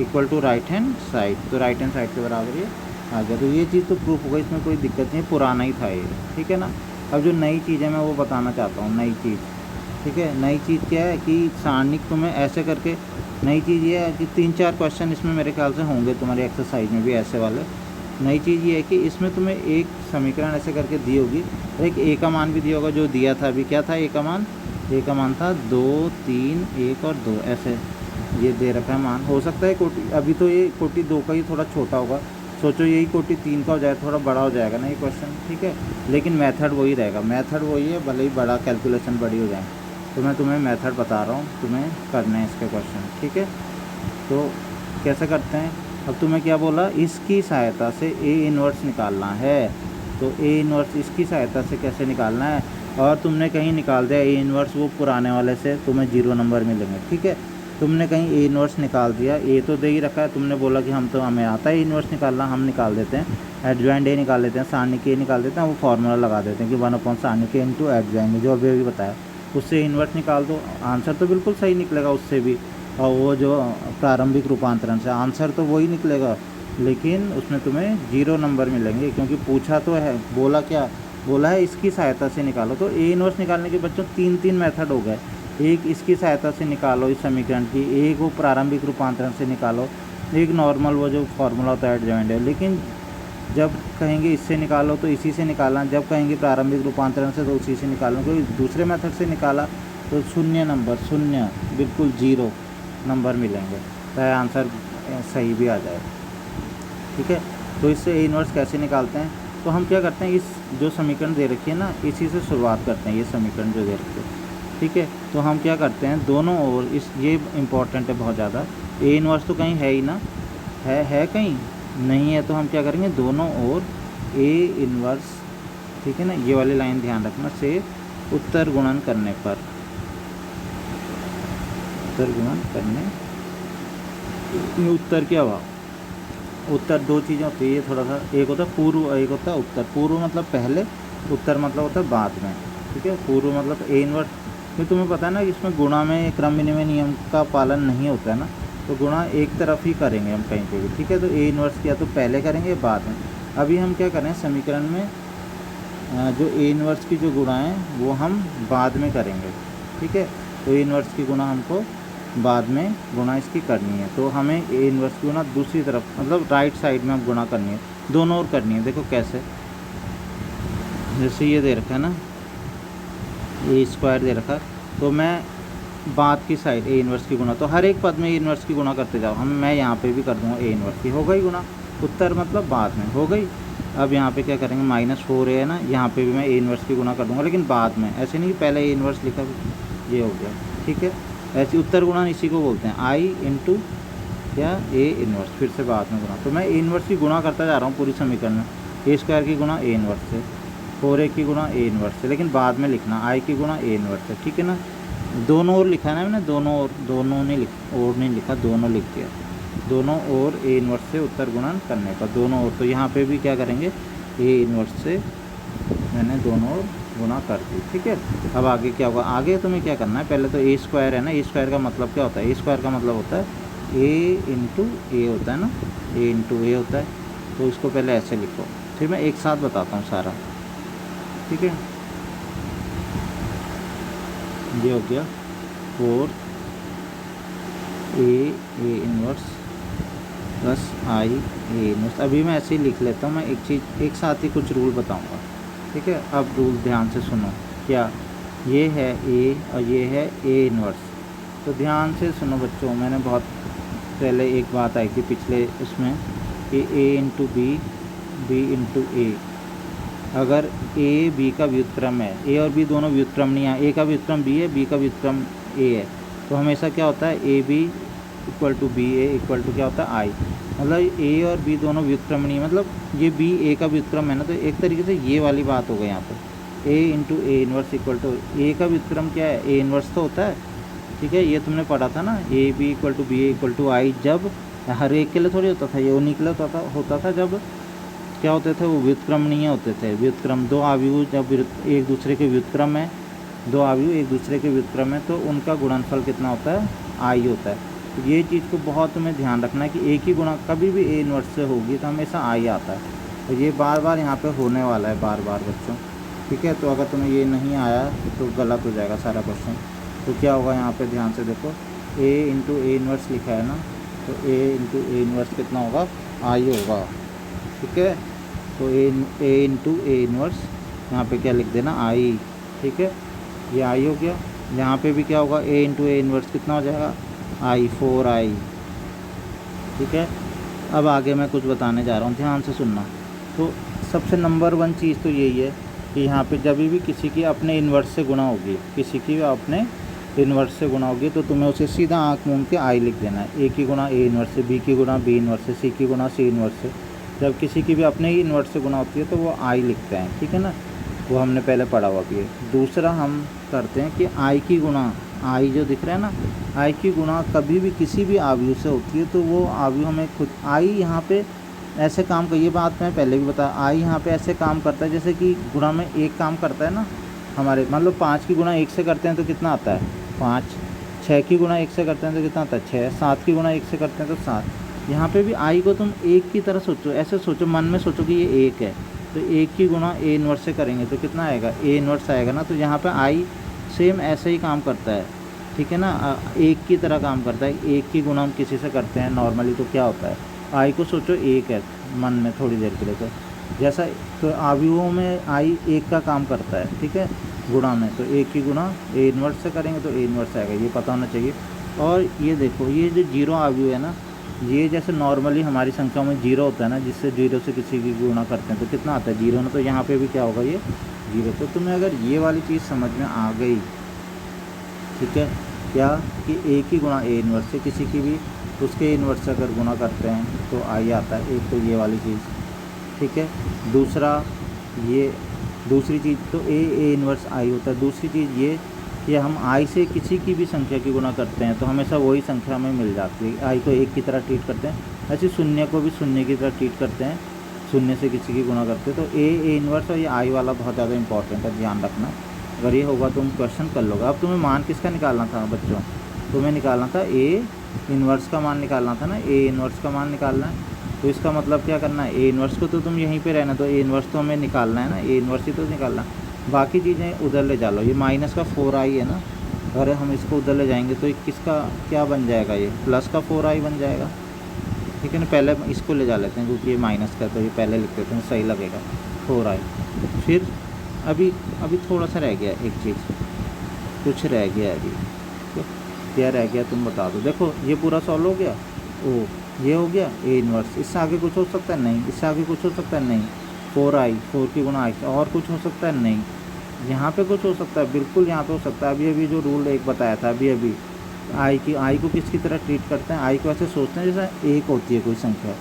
equal to right hand side, तो राइट हैंड साइड के बराबर ये आ गया। तो ये चीज़ तो प्रूफ हो गई, इसमें कोई दिक्कत नहीं, पुराना ही था ये, ठीक है ना। अब जो नई चीज़ है मैं वो बताना चाहता हूँ, नई चीज़, ठीक है। नई चीज़ क्या है कि सारणिक तुम्हें ऐसे करके, नई चीज़ ये है कि 3-4 क्वेश्चन इसमें मेरे ख्याल से होंगे तुम्हारी एक्सरसाइज में भी ऐसे वाले। नई चीज़ ये है कि इसमें तुम्हें एक समीकरण ऐसे करके दी होगी, और एक ए का मान भी दिया होगा, जो दिया था अभी, क्या था ए का मान था 2 3 1 और 2, ऐसे ये दे रखा है मान। हो सकता है कोटि, अभी तो ये कोटि 2 का ही थोड़ा छोटा होगा, सोचो यही कोटि 3 का हो जाए, थोड़ा बड़ा हो जाएगा ना ये क्वेश्चन, ठीक है। लेकिन मेथड वही रहेगा, मेथड वही है, भले ही बड़ा कैलकुलेशन बड़ी हो जाए, तो मैं तुम्हें मेथड बता रहा हूँ, तुम्हें करना है इसके क्वेश्चन, ठीक है। तो कैसे करते हैं, अब तुम्हें क्या बोला, इसकी सहायता से ए इन्वर्स निकालना है। तो ए इन्वर्स इसकी सहायता से कैसे निकालना है, और तुमने कहीं निकाल दिया ए इन्वर्स वो पुराने वाले से, तुम्हें 0 नंबर मिलेंगे। ठीक है, तुमने कहीं ए इन्वर्स निकाल दिया, ए तो दे ही रखा है, तुमने बोला कि हमें आता है ए इन्वर्स निकालना, हम निकाल देते हैं, एडजॉइंट ए निकाल देते हैं, सारणिक ए निकाल देते हैं, वो फार्मूला लगा देते हैं कि 1/सारणिक ए इंटू एडजॉइंट, जो अभी बताया, उससे इन्वर्स निकाल दो, आंसर तो बिल्कुल सही निकलेगा उससे भी। और वो जो प्रारंभिक रूपांतरण से आंसर तो वही निकलेगा, लेकिन उसमें तुम्हें 0 नंबर मिलेंगे, क्योंकि पूछा तो है, बोला क्या, बोला है इसकी सहायता से निकालो। तो ए इन्वर्स निकालने के बच्चों 3 मेथड हो गए। एक इसकी सहायता से निकालो इस समीकरण की, एक वो प्रारंभिक रूपांतरण से निकालो, एक नॉर्मल वो जो फार्मूला होता है एडजॉइंट है। लेकिन जब कहेंगे इससे निकालो तो इसी से निकालना, जब कहेंगे प्रारंभिक रूपांतरण से तो उसी से निकालना। कोई दूसरे मेथड से निकाला तो 0 नंबर, 0 बिल्कुल 0 नंबर मिलेंगे, चाहे आंसर सही भी आ जाए। ठीक है, तो इससे ए इन्वर्स कैसे निकालते हैं, तो हम क्या करते हैं, इस जो समीकरण दे रखी है ना, इसी से शुरुआत करते हैं, ये समीकरण जो दे रखी है। ठीक है, तो हम क्या करते हैं, दोनों ओर ये इम्पोर्टेंट है बहुत ज़्यादा, ए इन्वर्स तो कहीं है ही ना, है कहीं नहीं है, तो हम क्या करेंगे, दोनों ओर ए इन्वर्स, ठीक है ना, ये वाली लाइन ध्यान रखना, से उत्तर गुणन करने पर, उत्तर गुणन करने, उत्तर क्या हुआ, उत्तर 2 चीज़ें होती है, ये थोड़ा सा, एक होता है पूर्व, एक होता है उत्तर। पूर्व मतलब पहले, उत्तर मतलब होता है बाद में। ठीक है, पूर्व मतलब ए इन्वर्स, तो तुम्हें पता है ना कि इसमें गुणा में क्रम विनिमय नियम का पालन नहीं होता है ना, तो गुणा एक तरफ ही करेंगे हम कहीं पे भी। ठीक है, तो ए इन्वर्स किया तो पहले करेंगे बाद में। अभी हम क्या करें, समीकरण में जो ए इन्वर्स की जो गुणा है वो हम बाद में करेंगे। ठीक है, तो ए इन्वर्स की गुणा हमको बाद में गुणा इसकी करनी है, तो हमें ए इन्वर्स की गुणा दूसरी तरफ, मतलब राइट साइड में हम गुणा करनी है, दोनों ओर करनी है। देखो कैसे, जैसे ये दे रखा है ना, ए स्क्वायर दे रखा है, तो मैं बाद की साइड ए इन्वर्स की गुणा, तो हर एक पद में ए इन्वर्स की गुणा करते जाओ। मैं यहाँ पे भी कर दूँगा ए इन्वर्स की, हो गई गुणा, उत्तर मतलब बाद में हो गई। अब यहाँ पे क्या करेंगे, -4 है ना, यहाँ पे भी मैं ए इन्वर्स की गुणा कर दूँगा, लेकिन बाद में, ऐसे नहीं कि पहले ए इन्वर्स लिखा, ये हो गया। ठीक है, ऐसे उत्तर गुणा इसी को बोलते हैं, आई इंटू क्या, ए इन्वर्स, फिर से बाद में गुणा। तो मैं ए इन्वर्स की गुणा करता जा रहा हूँ पूरी समीकरण में, ए स्क्वायर की गुणा ए इन्वर्स से, 4a की गुणा ए इन्वर्स से, लेकिन बाद में लिखना आई की गुणा ए इन्वर्स से। ठीक है ना, दोनों ओर लिखा है ना मैंने, दोनों ओर, दोनों नहीं लिखा, दोनों लिख दिया, दोनों ओर ए इन्वर्स से उत्तर गुणन करने का, दोनों ओर। तो यहाँ पे भी क्या करेंगे, ए इन्वर्स से मैंने दोनों ओर गुणा कर दी। ठीक है, अब आगे क्या होगा, आगे तुम्हें क्या करना है, पहले तो ए स्क्वायर है ना, ए स्क्वायर का मतलब क्या होता है, ए स्क्वायर का मतलब होता है ए इंटू ए होता है ना, ए इंटू ए होता है, तो इसको पहले ऐसे लिखो, फिर मैं एक साथ बताता हूँ सारा। ठीक है, ये हो गया 4 A inverse plus I A inverse. अभी मैं ऐसे ही लिख लेता हूँ, मैं एक चीज़ एक साथ ही कुछ रूल बताऊँगा। ठीक है, अब रूल ध्यान से सुनो, क्या ये है ए और ये है ए इन्वर्स, तो ध्यान से सुनो बच्चों। मैंने बहुत पहले एक बात आई थी पिछले उसमें कि ए इंटू बी इंटू ए, अगर ए बी का व्युत्क्रम है, ए और बी दोनों व्युत्क्रम नहीं है, ए का व्युत्क्रम बी है, बी का व्युत्क्रम ए है, तो हमेशा क्या होता है, A B equal to B A equal to क्या होता है, आई। मतलब ए और बी दोनों व्युत्क्रम नहीं है, मतलब ये बी ए का व्युत्क्रम है ना, तो एक तरीके से ये वाली बात हो गई यहाँ पर, A into A inverse equal to A का व्युत्क्रम क्या है, ए इन्वर्स तो होता है। ठीक है, ये तुमने पढ़ा था ना, A B equal to B A equal to I, जब हर एक के लिए थोड़ी होता था, ये उन्हीं के लिए होता था जब क्या होते थे, वो व्युत्क्रम नहीं होते थे। व्युत्क्रम, दो आव्यूह जब एक दूसरे के व्युत्क्रम है, दो आव्यूह एक दूसरे के व्युत्क्रम है, तो उनका गुणनफल कितना होता है, आई होता है। तो ये चीज़ को बहुत तुम्हें ध्यान रखना है कि एक ही गुणा कभी भी ए इन्वर्स से होगी तो हमेशा आई आता है, तो ये बार बार यहाँ पे होने वाला है, बार बार बच्चों। ठीक है, तो अगर तुम्हें ये नहीं आया तो गलत हो जाएगा सारा क्वेश्चन। तो क्या होगा यहाँ पे, ध्यान से देखो, ए इंटू ए इन्वर्स लिखा है ना, तो ए इंटू ए इन्वर्स कितना होगा, आई होगा। ठीक है, तो ए इंटू ए इन्वर्स यहाँ पे क्या लिख देना, आई। ठीक है, ये आई हो गया। यहाँ पे भी क्या होगा, ए इंटू ए इन्वर्स कितना हो जाएगा, आई, 4i। ठीक है, अब आगे मैं कुछ बताने जा रहा हूँ, ध्यान से सुनना। तो सबसे नंबर 1 चीज़ तो यही है कि यहाँ पे जब भी किसी की अपने इन्वर्स से गुणा होगी, किसी की अपने इन्वर्स से गुणा होगी तो तुम्हें उसे सीधा आँख मूंद के आई लिख देना है। ए की गुणा ए इन्वर्स से, बी की गुणा बी इन्वर्स से, सी की गुणा सी इन्वर्स से। जब किसी की भी अपने ही इन्वर्स से गुणा होती है तो वो आई लिखते हैं, ठीक है ना, वो हमने पहले पढ़ा हुआ भी है। दूसरा हम करते हैं कि आई की गुणा, आई जो दिख रहा है ना, आई की गुणा कभी भी किसी भी आव्यूह से होती है तो वो आव्यूह हमें खुद, आई यहाँ पे ऐसे काम कर, ये बात मैं पहले भी बताया, आई यहाँ पे ऐसे काम करता है जैसे कि गुणा में एक काम करता है ना हमारे, मान लो 5 की गुणा 1 से करते हैं तो कितना आता है 5, 6 की गुणा 1 से करते हैं तो कितना आता है 6, 7 की गुणा 1 से करते हैं तो 7। यहाँ पे भी आई को तुम एक की तरह सोचो, ऐसे सोचो, मन में सोचो कि ये एक है, तो एक की गुणा ए इन्वर्स से करेंगे तो कितना आएगा, ए इन्वर्स आएगा ना। तो यहाँ पे आई सेम ऐसे ही काम करता है, ठीक है ना, एक की तरह काम करता है। एक की गुणा हम किसी से करते हैं नॉर्मली तो क्या होता है, आई को सोचो एक है मन में थोड़ी देर के लिए, तो जैसा, तो आव्यूहों में आई एक का काम करता है, ठीक है, गुणा में। तो एक की गुणा ए इन्वर्स से करेंगे तो ए इन्वर्स आएगा, ये पता होना चाहिए। और ये देखो, ये जो जीरो आव्यूह है ना, ये जैसे नॉर्मली हमारी संख्या में जीरो होता है ना, जिससे जीरो से किसी की गुणा करते हैं तो कितना आता है जीरो ना, तो यहाँ पे भी क्या होगा ये जीरो। तो तुम्हें अगर ये वाली चीज़ समझ में आ गई, ठीक है, क्या कि ए की गुणा ए इन्वर्स से किसी की भी उसके इन्वर्स से अगर गुणा करते हैं तो आई आता है, एक तो ये वाली चीज़, ठीक है। दूसरा ये, दूसरी चीज़ तो ए इन्वर्स आई होता है। दूसरी चीज़ ये कि हम आई से किसी की भी संख्या की गुणा करते हैं तो हमेशा वही संख्या हमें मिल जाती है। आई को एक की तरह ट्रीट करते हैं, ऐसे शून्य को भी शून्य की तरह ट्रीट करते हैं, शून्य से किसी की गुणा करते हैं। तो ए इन्वर्स और ये आई वाला बहुत ज़्यादा इंपॉर्टेंट है, ध्यान रखना। अगर ये होगा तुम क्वेश्चन कर लोगे। अब तुम्हें मान किसका निकालना था बच्चों, तुम्हें निकालना था ए इन्वर्स का मान निकालना था ना, ए इन्वर्स का मान निकालना है। तो इसका मतलब क्या करना है, ए इन्वर्स को तो तुम यहीं पे रहना, तो ए इन्वर्स तो हमें निकालना है ना, ए इन्वर्स ही तो निकालना, बाकी चीज़ें उधर ले जा लो। ये माइनस का 4i है ना, अगर हम इसको उधर ले जाएंगे तो किसका क्या बन जाएगा, ये प्लस का 4i बन जाएगा, ठीक है ना। पहले इसको ले जा लेते हैं क्योंकि ये माइनस का, तो ये पहले लिख देते हैं, सही लगेगा 4i। फिर अभी थोड़ा सा रह गया, एक चीज़ कुछ रह गया अभी, क्या रह गया तुम बता दो। देखो ये पूरा सॉल्व हो गया, ओ ये हो गया ए इन्वर्स। इससे आगे कुछ हो सकता है नहीं, इससे आगे कुछ हो सकता है नहीं, 4i 4 की गुणा आई, और कुछ हो सकता है नहीं, यहाँ पे कुछ हो सकता है, बिल्कुल यहाँ पे हो सकता है। अभी जो रूल एक बताया था अभी आई को किसकी तरह ट्रीट करते हैं, आई को ऐसे सोचते हैं जैसे एक होती है कोई संख्या,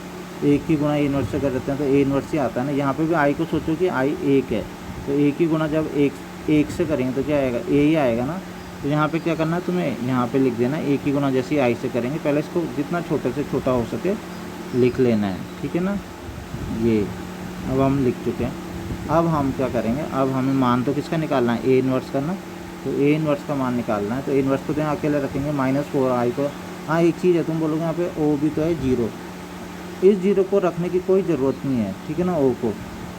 एक की गुणा ए इन्वर्स से कर देते हैं तो ए इन्वर्स ही आता है ना। यहाँ पे भी आई को सोचो कि आई एक है, तो एक की गुणा जब एक से करेंगे तो क्या आएगा, ए ही आएगा ना। तो यहाँ पे क्या करना है तुम्हें, यहाँ पे लिख देना ए की गुणा जैसे आई से करेंगे, पहले इसको जितना छोटे से छोटा हो सके लिख लेना है, ठीक है ना। ये अब हम लिख चुके हैं। अब हम क्या करेंगे, अब हमें मान तो किसका निकालना है, ए इन्वर्स का ना, तो ए इन्वर्स का मान निकालना है। तो ए इन्वर्स को तो यहाँ अकेले रखेंगे, -4i को। हाँ एक चीज़ है, तुम बोलोगे यहाँ पे ओ भी तो है जीरो, इस जीरो को रखने की कोई ज़रूरत नहीं है, ठीक है ना, ओ को,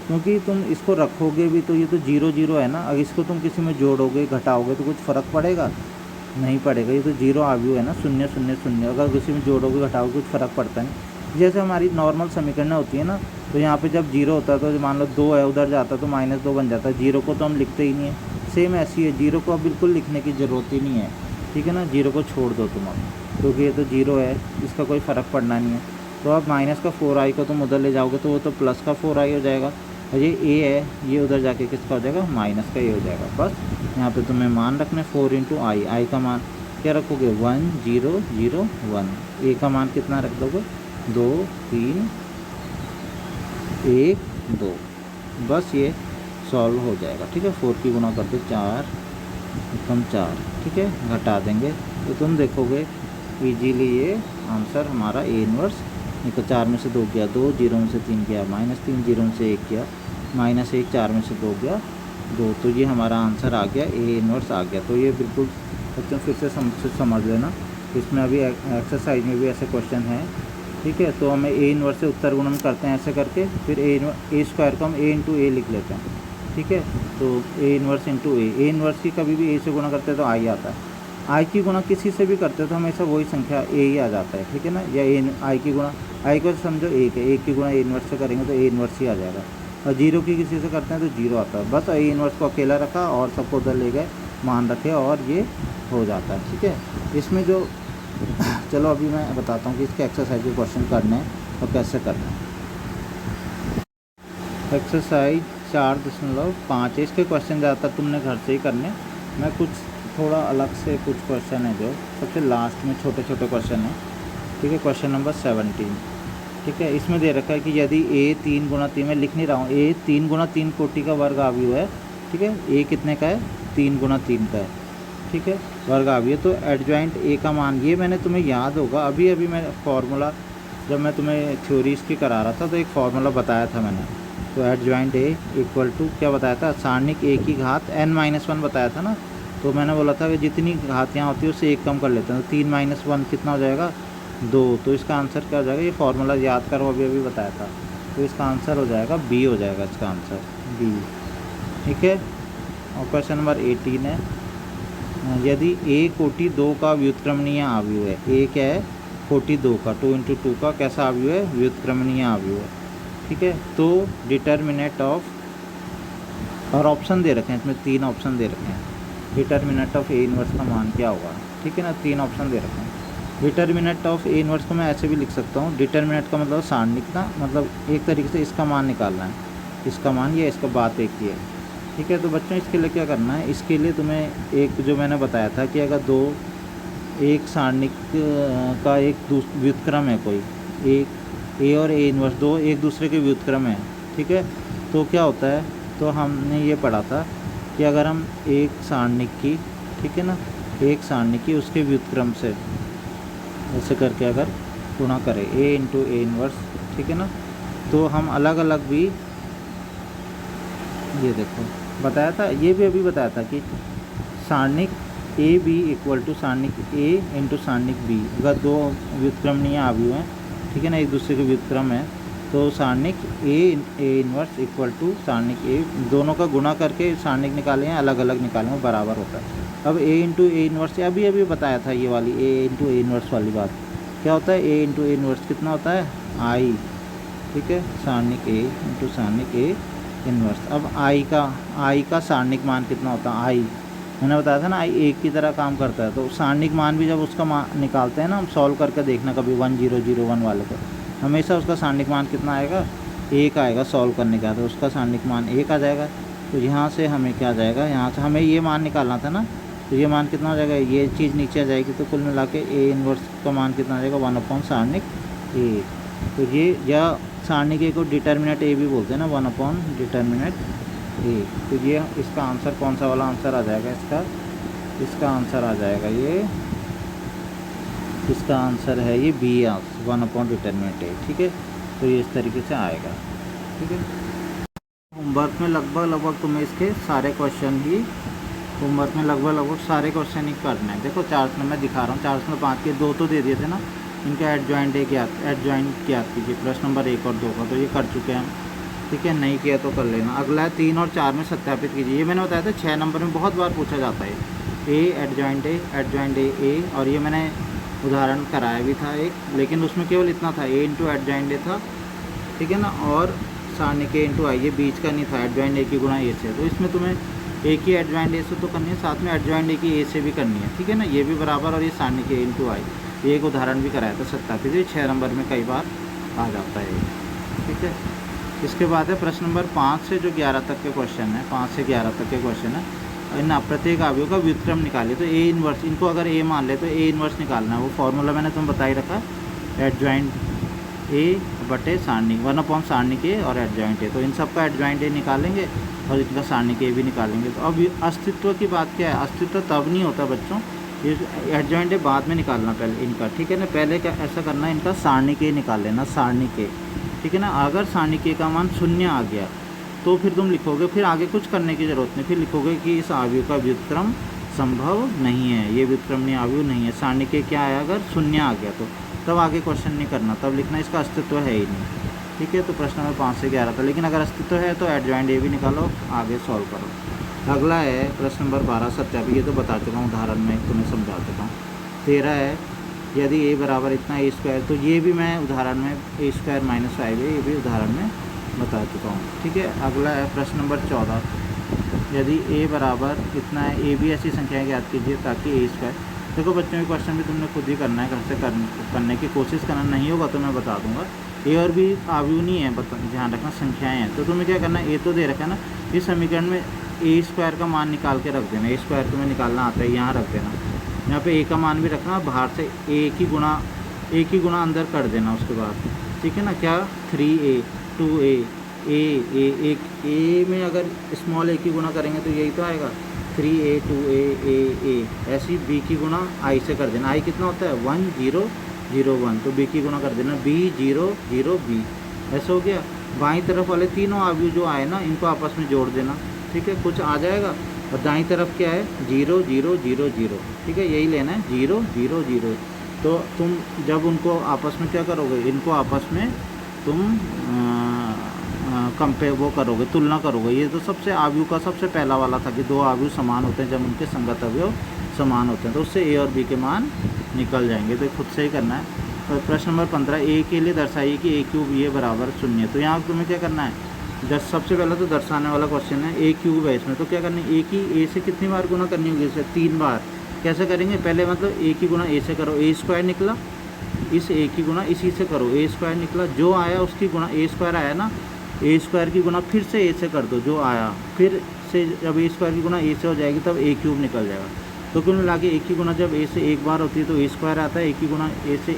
क्योंकि तुम इसको रखोगे भी तो ये तो जीरो जीरो है ना। अगर इसको तुम किसी में जोड़ोगे घटाओगे तो कुछ फ़र्क पड़ेगा, नहीं पड़ेगा, ये तो जीरो आव्यूह है ना, 0 0 0। अगर किसी में जोड़ोगे घटाओगे कुछ फ़र्क पड़ता नहीं। जैसे हमारी नॉर्मल समीकरण होती है ना, तो यहाँ पे जब जीरो होता है तो मान लो 2 है, उधर जाता है तो -2 बन जाता है, जीरो को तो हम लिखते ही नहीं है। सेम ऐसी है, जीरो को अब बिल्कुल लिखने की ज़रूरत ही नहीं है, ठीक है ना, जीरो को छोड़ दो तुम अब, क्योंकि ये तो जीरो है, इसका कोई फ़र्क पड़ना नहीं है। तो अब माइनस का 4i को तुम उधर ले जाओगे तो वो तो प्लस का 4i हो जाएगा, और ये ए है, ये उधर जाके किसका हो जाएगा, माइनस का ये हो जाएगा। बस यहाँ पे तुम्हें मान रखना 4 × i, आई का मान क्या रखोगे 1 0 0 1, ए का मान कितना रख दोगे 2 3 1 2, बस ये सॉल्व हो जाएगा, ठीक है। 4 की गुणा कर दो 4 कम 4, ठीक है, घटा देंगे तो तुम देखोगे इजीली ये आंसर हमारा ए इन्वर्स। देखो 4 में से 2 गया 2, 0 में से 3 गया -3, 0 में से 1 गया -1, 4 में से 2 गया 2, तो ये हमारा आंसर आ गया, ए इन्वर्स आ गया। तो ये बिल्कुल बच्चों फिर से समझ लेना, इसमें अभी एक्सरसाइज में भी ऐसे क्वेश्चन हैं, ठीक है। तो हमें ए इन्वर्स से उत्तर गुणन करते हैं ऐसे करके, फिर ए स्क्वायर को हम ए × ए लिख लेते हैं, ठीक है। तो ए इन्वर्स × ए इन्वर्स की कभी भी ए से गुणा करते हैं तो आई आता है, आई की गुणा किसी से भी करते हो तो हमेशा वही संख्या ए ही आ जाता है, ठीक है ना। या ए आई की गुणा, आई को समझो एक है, एक की गुणा ए इन्वर्स से करेंगे तो ए इन्वर्स ही आ जाएगा, और जीरो की किसी से करते हैं तो जीरो आता है। बस ए इन्वर्स को अकेला रखा और सबको उधर ले गए, मान रखे और ये हो जाता है, ठीक है। इसमें जो चलो अभी मैं बताता हूँ कि इसके एक्सरसाइज के क्वेश्चन करने हैं और कैसे करना है। एक्सरसाइज 4.5 है, इसके क्वेश्चन ज़्यादातर तुमने घर से ही करने, मैं कुछ थोड़ा अलग से कुछ क्वेश्चन है जो सबसे लास्ट में छोटे छोटे क्वेश्चन है। ठीक है, क्वेश्चन नंबर 17। ठीक है, इसमें दे रखा है कि यदि ए 3 × 3, मैं लिख नहीं रहा हूँ, ए 3 × 3 कोटि का वर्ग अवयव है। ठीक है, ए कितने का है? 3 × 3 का है। ठीक है, वर्ग अवयव। तो एडजॉइंट ए का मान, ये मैंने तुम्हें याद होगा, अभी अभी मैं फार्मूला जब मैं तुम्हें थ्योरी इसकी करा रहा था तो एक फार्मूला बताया था मैंने। तो एडजॉइंट ए इक्वल टू क्या बताया था? सारणिक ए की घात n-1 बताया था ना। तो मैंने बोला था कि जितनी घात यहाँ होती है उससे एक कम कर लेते हैं, तो 3 - 1 कितना हो जाएगा? 2। तो इसका आंसर क्या हो जाएगा? ये फार्मूला याद करो, अभी अभी बताया था। तो इसका आंसर हो जाएगा बी, हो जाएगा इसका आंसर बी। ठीक है, और क्वेश्चन नंबर 18 है, यदि ए कोटि 2 का व्युत्क्रमणीय अवयव है। ए क्या है? कोटि 2 का, 2 × 2 का कैसा अवयव है? व्युत्क्रमणीय अवयव है। ठीक है, तो डिटर्मिनेंट ऑफ, और ऑप्शन दे रखे हैं इसमें, 3 ऑप्शन दे रखे हैं। डिटर्मिनेंट ऑफ ए इनवर्स का मान क्या होगा? ठीक है ना, 3 ऑप्शन दे रखे हैं। डिटर्मिनेंट ऑफ ए इनवर्स को मैं ऐसे भी लिख सकता हूँ, डिटर्मिनेंट का मतलब सारणिक ना, मतलब एक तरीके से इसका मान निकालना है, इसका मान, ये इसका बात एक ही है। ठीक है, तो बच्चों इसके लिए क्या करना है? इसके लिए तुम्हें एक जो मैंने बताया था कि अगर एक सारणिक का एक व्युत्क्रम है कोई, एक ए और ए इनवर्स दो एक दूसरे के व्युत्क्रम है। ठीक है, तो क्या होता है? तो हमने ये पढ़ा था कि अगर हम एक सारणिक की, ठीक है ना, एक सारणिक की उसके व्युत्क्रम से ऐसे करके अगर गुणा करें ए × ए इनवर्स, ठीक है ना, तो हम अलग अलग भी, ये देखो बताया था, ये भी अभी बताया था कि सारणिक ए बी इक्वल टू सारणिक ए × सारणिक बी, अगर दो व्युत्क्रमणीय अवयव हैं, ठीक है ना, एक दूसरे के व्युत्क्रम है, तो सारणिक ए इनवर्स इक्वल टू सारणिक ए, दोनों का गुणा करके सारणिक निकाले हैं, अलग अलग निकाले हैं, बराबर होता है। अब ए × ए इनवर्स अभी अभी बताया था, ये वाली ए × ए इनवर्स वाली बात क्या होता है? ए × ए इनवर्स कितना होता है? आई। ठीक है, सारणिक ए × सारणिक ए इनवर्स। अब आई का सारणिक मान कितना होता है? आई मैंने बताया था ना, आई एक की तरह काम करता है, तो सारणिक मान भी जब उसका मान निकालते हैं ना, हम सॉल्व करके देखना कभी 1001 वाले को, हमेशा उसका सारणिक मान कितना आएगा? 1 आएगा सॉल्व करने का, तो उसका सारणिक मान 1 आ जाएगा। तो यहाँ से हमें क्या आ जाएगा? यहाँ से हमें ये मान निकालना था ना, तो ये मान कितना हो जाएगा? ये चीज़ नीचे आ जाएगी, तो कुल मिला के ए इनवर्स का मान कितना आ जाएगा? 1 सारणिक ए। तो ये, या सारणिक ए को डिटर्मिनेंट ए भी बोलते हैं ना, 1 डिटर्मिनेंट ए। तो ये इसका आंसर कौन सा वाला आंसर आ जाएगा? इसका आंसर आ जाएगा ये, इसका आंसर है ये बी, 1 डिटर्मिनेंट ए। ठीक है, तो ये इस तरीके से आएगा। ठीक है, होमवर्क में लगभग तुम्हें इसके सारे क्वेश्चन ही, होमवर्क में लगभग सारे क्वेश्चन ही करना है। देखो चार्ट में मैं दिखा रहा हूँ, 405 के 2 तो दे दिए थे ना, इनका एडजॉइंट ज्ञात कीजिए, प्रश्न नंबर 1 और 2 का, तो ये कर चुके हैं। ठीक है, नहीं किया तो कर लेना। अगला है 3 और 4 में सत्यापित कीजिए। ये मैंने बताया था 6 नंबर में बहुत बार पूछा जाता है, ए एडजॉइंट ए, और ये मैंने उदाहरण कराया भी था एक, लेकिन उसमें केवल इतना था, ए × एडजॉइंट ए था। ठीक है ना, और सारणिक ए × आई, ये बीच का नहीं था, एडजॉइंट ए की गुणा ए से। तो इसमें तुम्हें ए की एडजॉइंट ए से तो करनी है, साथ में एडजॉइंट ए की ए से भी करनी है। ठीक है ना, ये भी बराबर, और ये सारणिक ए × आई, ये एक उदाहरण भी कराया था सत्यापित, ये 6 नंबर में कई बार आ जाता है। ठीक है, इसके बाद है प्रश्न नंबर 5 से जो 11 तक के क्वेश्चन है, 5 से 11 तक के क्वेश्चन है, इन प्रत्येक अवयव का व्युत्क्रम निकालिए। तो ए इनवर्स, इनको अगर ए मान ले तो ए इनवर्स निकालना है, वो फॉर्मूला मैंने तुम्हें बता ही रखा, एडजॉइंट ए बटे सारणिक, 1 सारणिक ए और एडजॉइंट ए। तो इन सब का एडजॉइंट ए निकालेंगे और इनका सारणिक ए भी निकालेंगे। तो अब अस्तित्व की बात क्या है? अस्तित्व तब नहीं होता बच्चों, ये एडजॉइंट ए बाद में निकालना पहले इनका। ठीक है ना, पहले क्या ऐसा करना है, इनका सारणिक ए निकाल लेना, सारणिक ए। ठीक है ना, अगर सारणिक ए का मान 0 आ गया तो फिर तुम लिखोगे, फिर आगे कुछ करने की ज़रूरत नहीं, फिर लिखोगे कि इस अवयव का व्युत्क्रम संभव नहीं है, ये व्युत्क्रमणीय अवयव नहीं है। सारणिक ए क्या है? अगर 0 आ गया तो तब आगे क्वेश्चन नहीं करना, तब लिखना इसका अस्तित्व है ही नहीं। ठीक है, तो प्रश्न नंबर 5 से 11 था, लेकिन अगर अस्तित्व है तो एडजॉइंट ए भी निकालो, आगे सॉल्व करो। अगला है प्रश्न नंबर 12 सत्यापित, ये तो बता चुका हूँ, उदाहरण में तुम्हें समझा चुका हूँ। 13 है, यदि ए बराबर इतना ए स्क्वायर, तो ये भी मैं उदाहरण में ए स्क्वायर - 5 है, ये भी उदाहरण में बता चुका हूँ। ठीक है, अगला है प्रश्न नंबर 14, यदि ए बराबर इतना है, ए भी ऐसी संख्याएं ज्ञात कीजिए ताकि ए स्क्वायर। देखो बच्चों, ये क्वेश्चन भी तुमने खुद ही करना है, घर से करने की कोशिश करना, नहीं होगा तो मैं बता दूंगा। ए और भी अवयव नहीं है, ध्यान रखना, संख्याएं हैं। तो तुम्हें क्या करना है, ए तो दे रखा है ना, इस समीकरण में ए स्क्वायर का मान निकाल के रख देना। ए स्क्वायर तुम्हें निकालना आता है, यहाँ रख देना। यहाँ पे ए का मान भी रखना, बाहर से ए की गुणा अंदर कर देना उसके बाद, ठीक है ना। क्या 3a 2a ए में अगर स्मॉल ए की गुणा करेंगे तो यही तो आएगा 3a 2a a। ऐसी b की गुणा i से कर देना। i कितना होता है 1 0 0 1, तो b की गुणा कर देना b 0 0 b। ऐसा हो गया। बाईं तरफ वाले तीनों अवयव जो आए ना इनको आपस में जोड़ देना, ठीक है, कुछ आ जाएगा। और दाईं तरफ क्या है 0 0 0 0, ठीक है, यही लेना है 0 0 0। तो तुम जब उनको आपस में क्या करोगे, इनको आपस में तुम कंपेयर वो करोगे, तुलना करोगे। ये तो सबसे अवयव का सबसे पहला वाला था कि दो अवयव समान होते हैं जब उनके संगत अवयव समान होते हैं, तो उससे ए और बी के मान निकल जाएंगे। तो खुद से ही करना है। तो प्रश्न नंबर 15, ए के लिए दर्शाइए कि ए क्यूब ये बराबर 0। तो यहाँ तुम्हें क्या करना है, जब सबसे पहले तो दर्शाने वाला क्वेश्चन है, ए क्यूब है इसमें, तो क्या करना है, ए से कितनी बार गुना करनी होगी, इसे 3 बार। कैसे करेंगे, पहले मतलब ए की गुना ए से करो, ए स्क्वायर निकला, इस ए की गुना इसी से करो, ए स्क्वायर निकला, जो आया उसकी गुणा, ए स्क्वायर आया ना, ए स्क्वायर की गुणा फिर से ए से कर दो, जो आया फिर से, जब ए स्क्वायर की गुणा ए से हो जाएगी तब ए क्यूब निकल जाएगा। तो कुल मिला के ए की गुणा जब ए से एक बार होती है तो ए स्क्वायर आता है, ए की गुणा ए से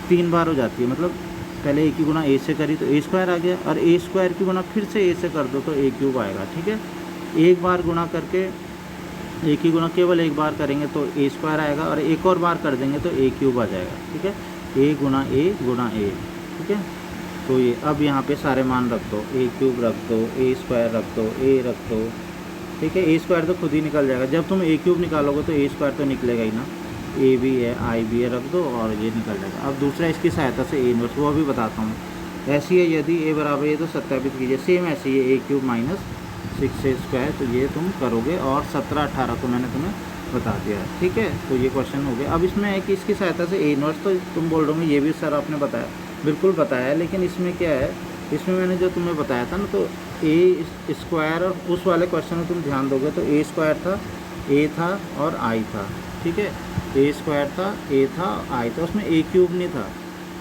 3 बार हो जाती है, मतलब पहले ए की गुणा ए से करी तो ए स्क्वायर आ गया, और ए स्क्वायर की गुणा फिर से ए से कर दो तो ए क्यूब आएगा, ठीक है। एक बार गुणा करके ए की गुणा केवल एक बार करेंगे तो ए स्क्वायर आएगा, और एक और बार कर देंगे तो ए क्यूब आ जाएगा, ठीक है। ए गुणा ए, ठीक है। तो ये अब यहाँ पे सारे मान रख दो, ए क्यूब रख दो, ए स्क्वायर रख दो, ए रख दो, ठीक है। ए स्क्वायर तो खुद ही निकल जाएगा, जब तुम ए क्यूब निकालोगे तो ए स्क्वायर तो निकलेगा ही ना, ए भी है आई भी है, रख दो और ये निकल जाएगा। अब दूसरा इसकी सहायता से ए इनवर्स, वो अभी बताता हूँ। ऐसी है यदि ए बराबर है तो सत्यापित कीजिए, सेम ऐसी है, ए क्यूब माइनस 6a स्क्वायर, तो ये तुम करोगे, और 17 18 को मैंने तुम्हें बता दिया है, ठीक है। तो ये क्वेश्चन हो गया। अब इसमें है कि इसकी सहायता से ए इनवर्स, तो तुम बोल रहे हो ये भी सर आपने बताया, बिल्कुल बताया है, लेकिन इसमें क्या है, इसमें मैंने जो तुम्हें बताया था ना, तो ए स्क्वायर और उस वाले क्वेश्चन में तुम ध्यान दोगे तो ए स्क्वायर था, ए था और आई था, ठीक है। ए स्क्वायर था, ए था, आई था, उसमें ए क्यूब नहीं था,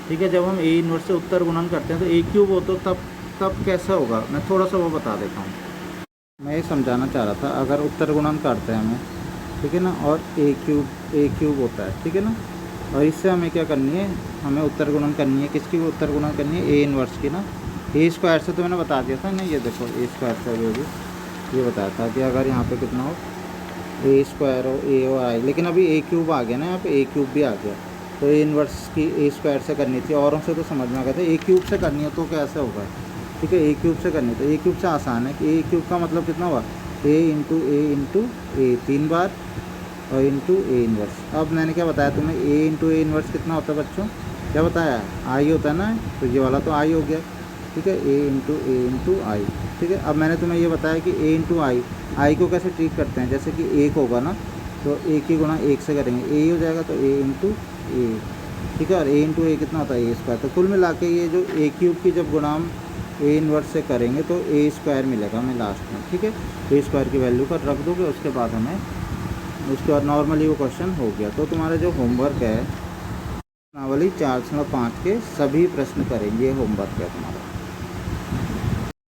ठीक है। जब हम ए इनवर्स से उत्तर गुणन करते हैं तो ए क्यूब हो, तो तब कैसा होगा, मैं थोड़ा सा वो बता देता हूँ। मैं ये समझाना चाह रहा था, अगर उत्तर गुणन करते हैं हमें, ठीक है ना, और ए क्यूब होता है, ठीक है ना, और इससे हमें क्या करनी है, हमें उत्तर गुणन करनी है, किसकी उत्तर गुणन करनी है, ए इनवर्स की ना। ए स्क्वायर से तो मैंने बता दिया था ना, ये देखो ए स्क्वायर से भी ये बताया था कि अगर यहाँ पे कितना हो, ए स्क्वायर हो, ए और आई, लेकिन अभी ए क्यूब आ गया ना, यहाँ पे ए क्यूब भी आ गया, तो ए इनवर्स की ए स्क्वायर से करनी थी, औरों से तो समझ में आ गया था, ए क्यूब से करनी है तो कैसे होगा, ठीक है। ए क्यूब से करनी, तो ए क्यूब से आसान है कि ए क्यूब का मतलब कितना हुआ, ए इंटू ए 3 बार, और इंटू ए इनवर्स। अब मैंने क्या बताया तुम्हें, ए इंटू ए इनवर्स कितना होता है बच्चों, क्या बताया, आई होता है ना, तो ये वाला तो आई हो गया, ठीक है, ए इंटू आई, ठीक है। अब मैंने तुम्हें ये बताया कि ए इंटू आई को कैसे ट्रीट करते हैं, जैसे कि एक होगा ना, तो ए की गुणा एक से करेंगे, ए हो जाएगा, तो ए इंटू ए, ठीक है, और ए इंटू ए कितना होता है, ए स्क्वायर। तो कुल मिला के ये जो ए क्यूब की जब गुणा हम ए इनवर्स से करेंगे तो ए स्क्वायर मिलेगा हमें लास्ट में, ठीक है। ए स्क्वायर की वैल्यू कर रख दोगे, उसके बाद हमें उसके बाद नॉर्मली वो क्वेश्चन हो गया। तो तुम्हारा जो होमवर्क है, प्रश्नावली 4.5 के सभी प्रश्न करेंगे, होमवर्क है तुम्हारा।